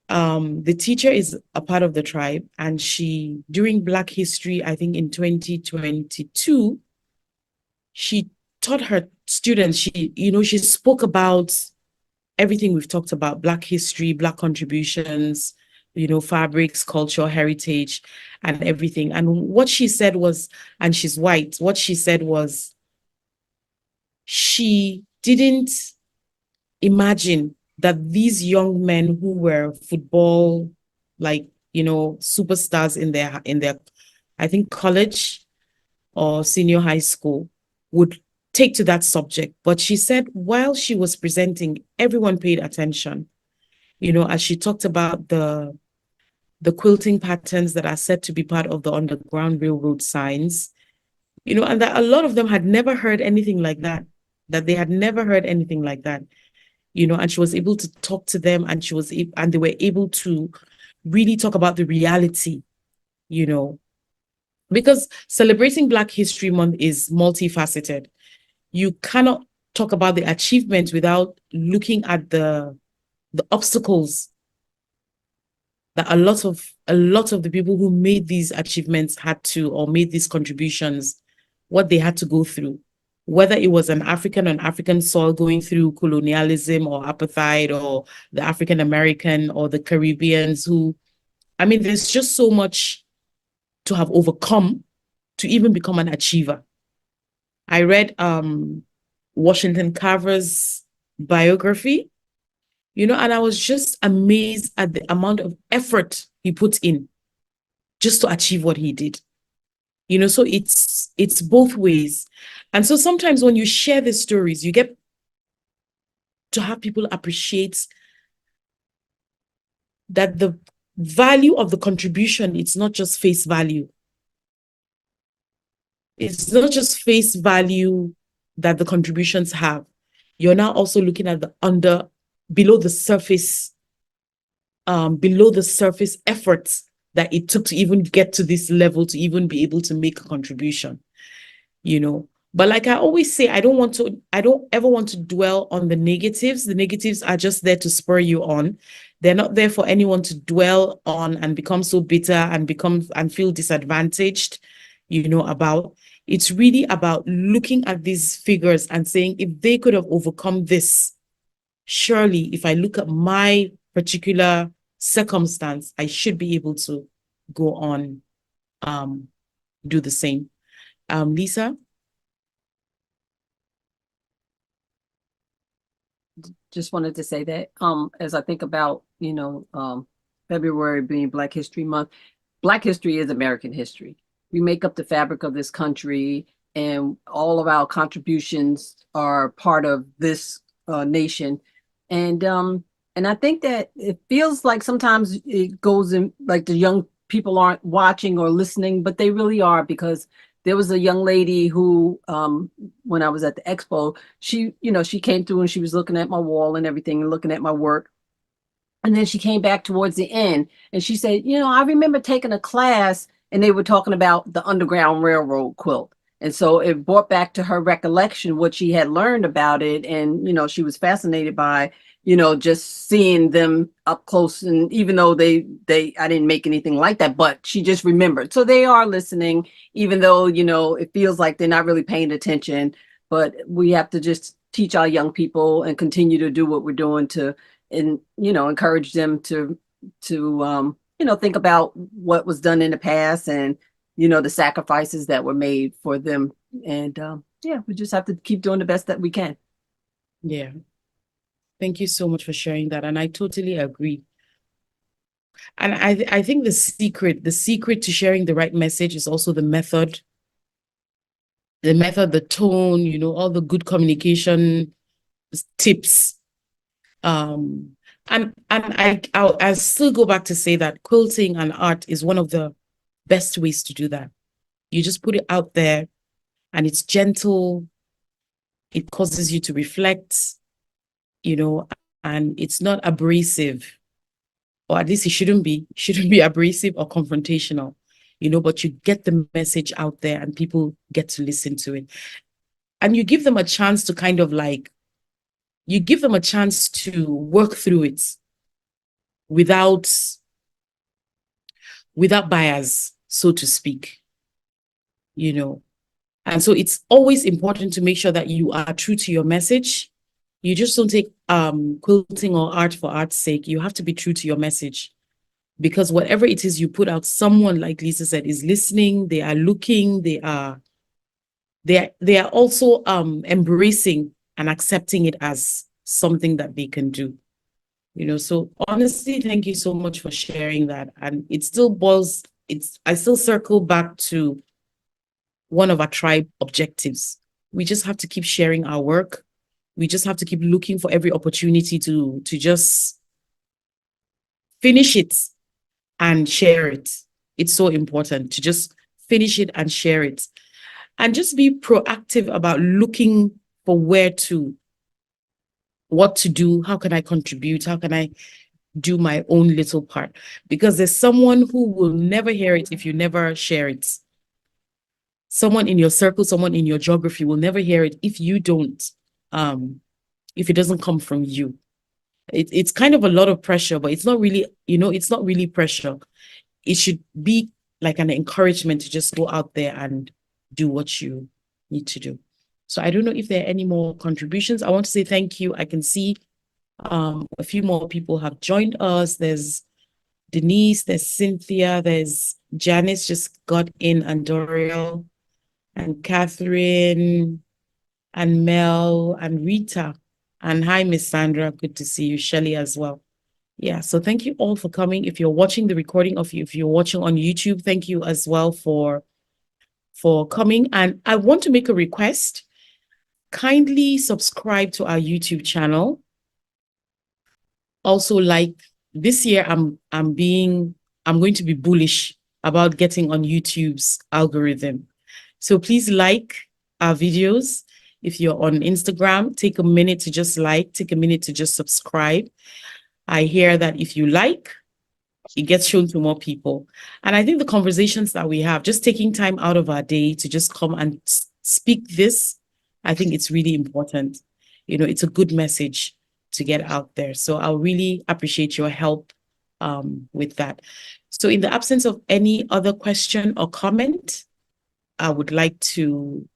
the teacher is a part of the tribe, and she, during Black History, I think in 2022, she taught her students, she spoke about everything we've talked about: Black history, Black contributions, fabrics, culture, heritage, and everything. And what she said was, and she's white, what she said was, she didn't imagine that these young men who were football, like, superstars in their, I think, college or senior high school, would take to that subject. But she said while she was presenting, everyone paid attention, as she talked about the quilting patterns that are said to be part of the Underground Railroad signs, and that a lot of them had never heard anything like that they had never heard anything like that, and she was able to talk to them, and and they were able to really talk about the reality, because celebrating Black History Month is multifaceted. You cannot talk about the achievements without looking at the obstacles that a lot of the people who made these achievements had to, or made these contributions, what they had to go through, whether it was an African on African soil going through colonialism or apartheid, or the African American or the Caribbeans there's just so much to have overcome to even become an achiever. I read Washington Carver's biography, and I was just amazed at the amount of effort he put in just to achieve what he did. So it's both ways. And so sometimes when you share these stories, you get to have people appreciate that the value of the contribution, it's not just face value. It's not just face value that the contributions have. You're now also looking at below the surface efforts that it took to even get to this level, to even be able to make a contribution, But like I always say, I don't ever want to dwell on the negatives. The negatives are just there to spur you on. They're not there for anyone to dwell on and become so bitter and feel disadvantaged, about. It's really about looking at these figures and saying, if they could have overcome this, surely if I look at my particular circumstance, I should be able to go on, do the same. Lisa? Just wanted to say that as I think about, February being Black History Month, Black history is American history. we make up the fabric of this country, and all of our contributions are part of this nation. And I think that it feels like sometimes it goes in like the young people aren't watching or listening, but they really are, because there was a young lady who, when I was at the expo, she, she came through and she was looking at my wall and everything and looking at my work. And then she came back towards the end and she said, I remember taking a class and they were talking about the Underground Railroad quilt. And so it brought back to her recollection what she had learned about it. And, she was fascinated by, just seeing them up close. And even though I didn't make anything like that, but she just remembered. So they are listening, even though, it feels like they're not really paying attention. But we have to just teach our young people and continue to do what we're doing to, and encourage them to think about what was done in the past, and the sacrifices that were made for them. And we just have to keep doing the best that we can. Yeah. Thank you so much for sharing that. And I totally agree. And I think the secret to sharing the right message is also the method, the tone, all the good communication tips. And I'll still go back to say that quilting and art is one of the best ways to do that. You just put it out there and it's gentle. It causes you to reflect, and it's not abrasive, or at least it shouldn't be abrasive or confrontational, but you get the message out there and people get to listen to it. And you give them a chance to work through it without bias, so to speak, And so it's always important to make sure that you are true to your message. You just don't take quilting or art for art's sake. You have to be true to your message, because whatever it is you put out, someone, like Lisa said, is listening. They are looking. They are also embracing and accepting it as something that they can do. So honestly, thank you so much for sharing that. And I still circle back to one of our tribe objectives. We just have to keep sharing our work. We just have to keep looking for every opportunity to just finish it and share it. It's so important to just finish it and share it. And just be proactive about looking for what to do, how can I contribute, how can I do my own little part? Because there's someone who will never hear it if you never share it. Someone in your circle, someone in your geography will never hear it if you don't, if it doesn't come from you. It's kind of a lot of pressure, but it's not really, it's not really pressure. It should be like an encouragement to just go out there and do what you need to do. So I don't know if there are any more contributions. I want to say thank you. I can see a few more people have joined us. There's Denise, there's Cynthia, there's Janice just got in, and Doriel, and Catherine, and Mel, and Rita. And hi, Miss Sandra. Good to see you. Shelley as well. Yeah, so thank you all for coming. If you're watching the recording if you're watching on YouTube, thank you as well for coming. And I want to make a request. Kindly subscribe to our YouTube channel. Also, like this year, I'm going to be bullish about getting on YouTube's algorithm. So please like our videos. If you're on Instagram, take a minute to just take a minute to just subscribe. I hear that if you like, it gets shown to more people. And I think the conversations that we have, just taking time out of our day to just come and speak this, I think it's really important. It's a good message to get out there. So I'll really appreciate your help with that. So in the absence of any other question or comment, I would like to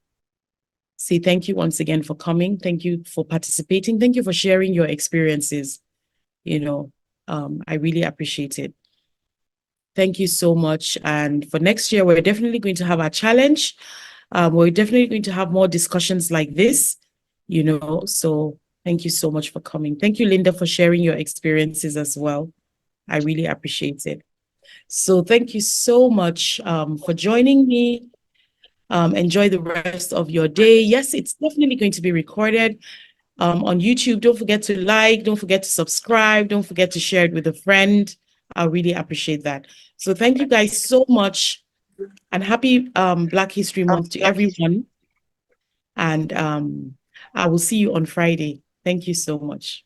say thank you once again for coming. Thank you for participating. Thank you for sharing your experiences. I really appreciate it. Thank you so much. And for next year, we're definitely going to have our challenge. We're definitely going to have more discussions like this, so thank you so much for coming. Thank you, Linda, for sharing your experiences as well. I really appreciate it. So thank you so much for joining me. Enjoy the rest of your day. Yes, it's definitely going to be recorded on YouTube. Don't forget to like, don't forget to subscribe, don't forget to share it with a friend. I really appreciate that. So thank you guys so much, and happy Black History Month to everyone. And I will see you on Friday. Thank you so much.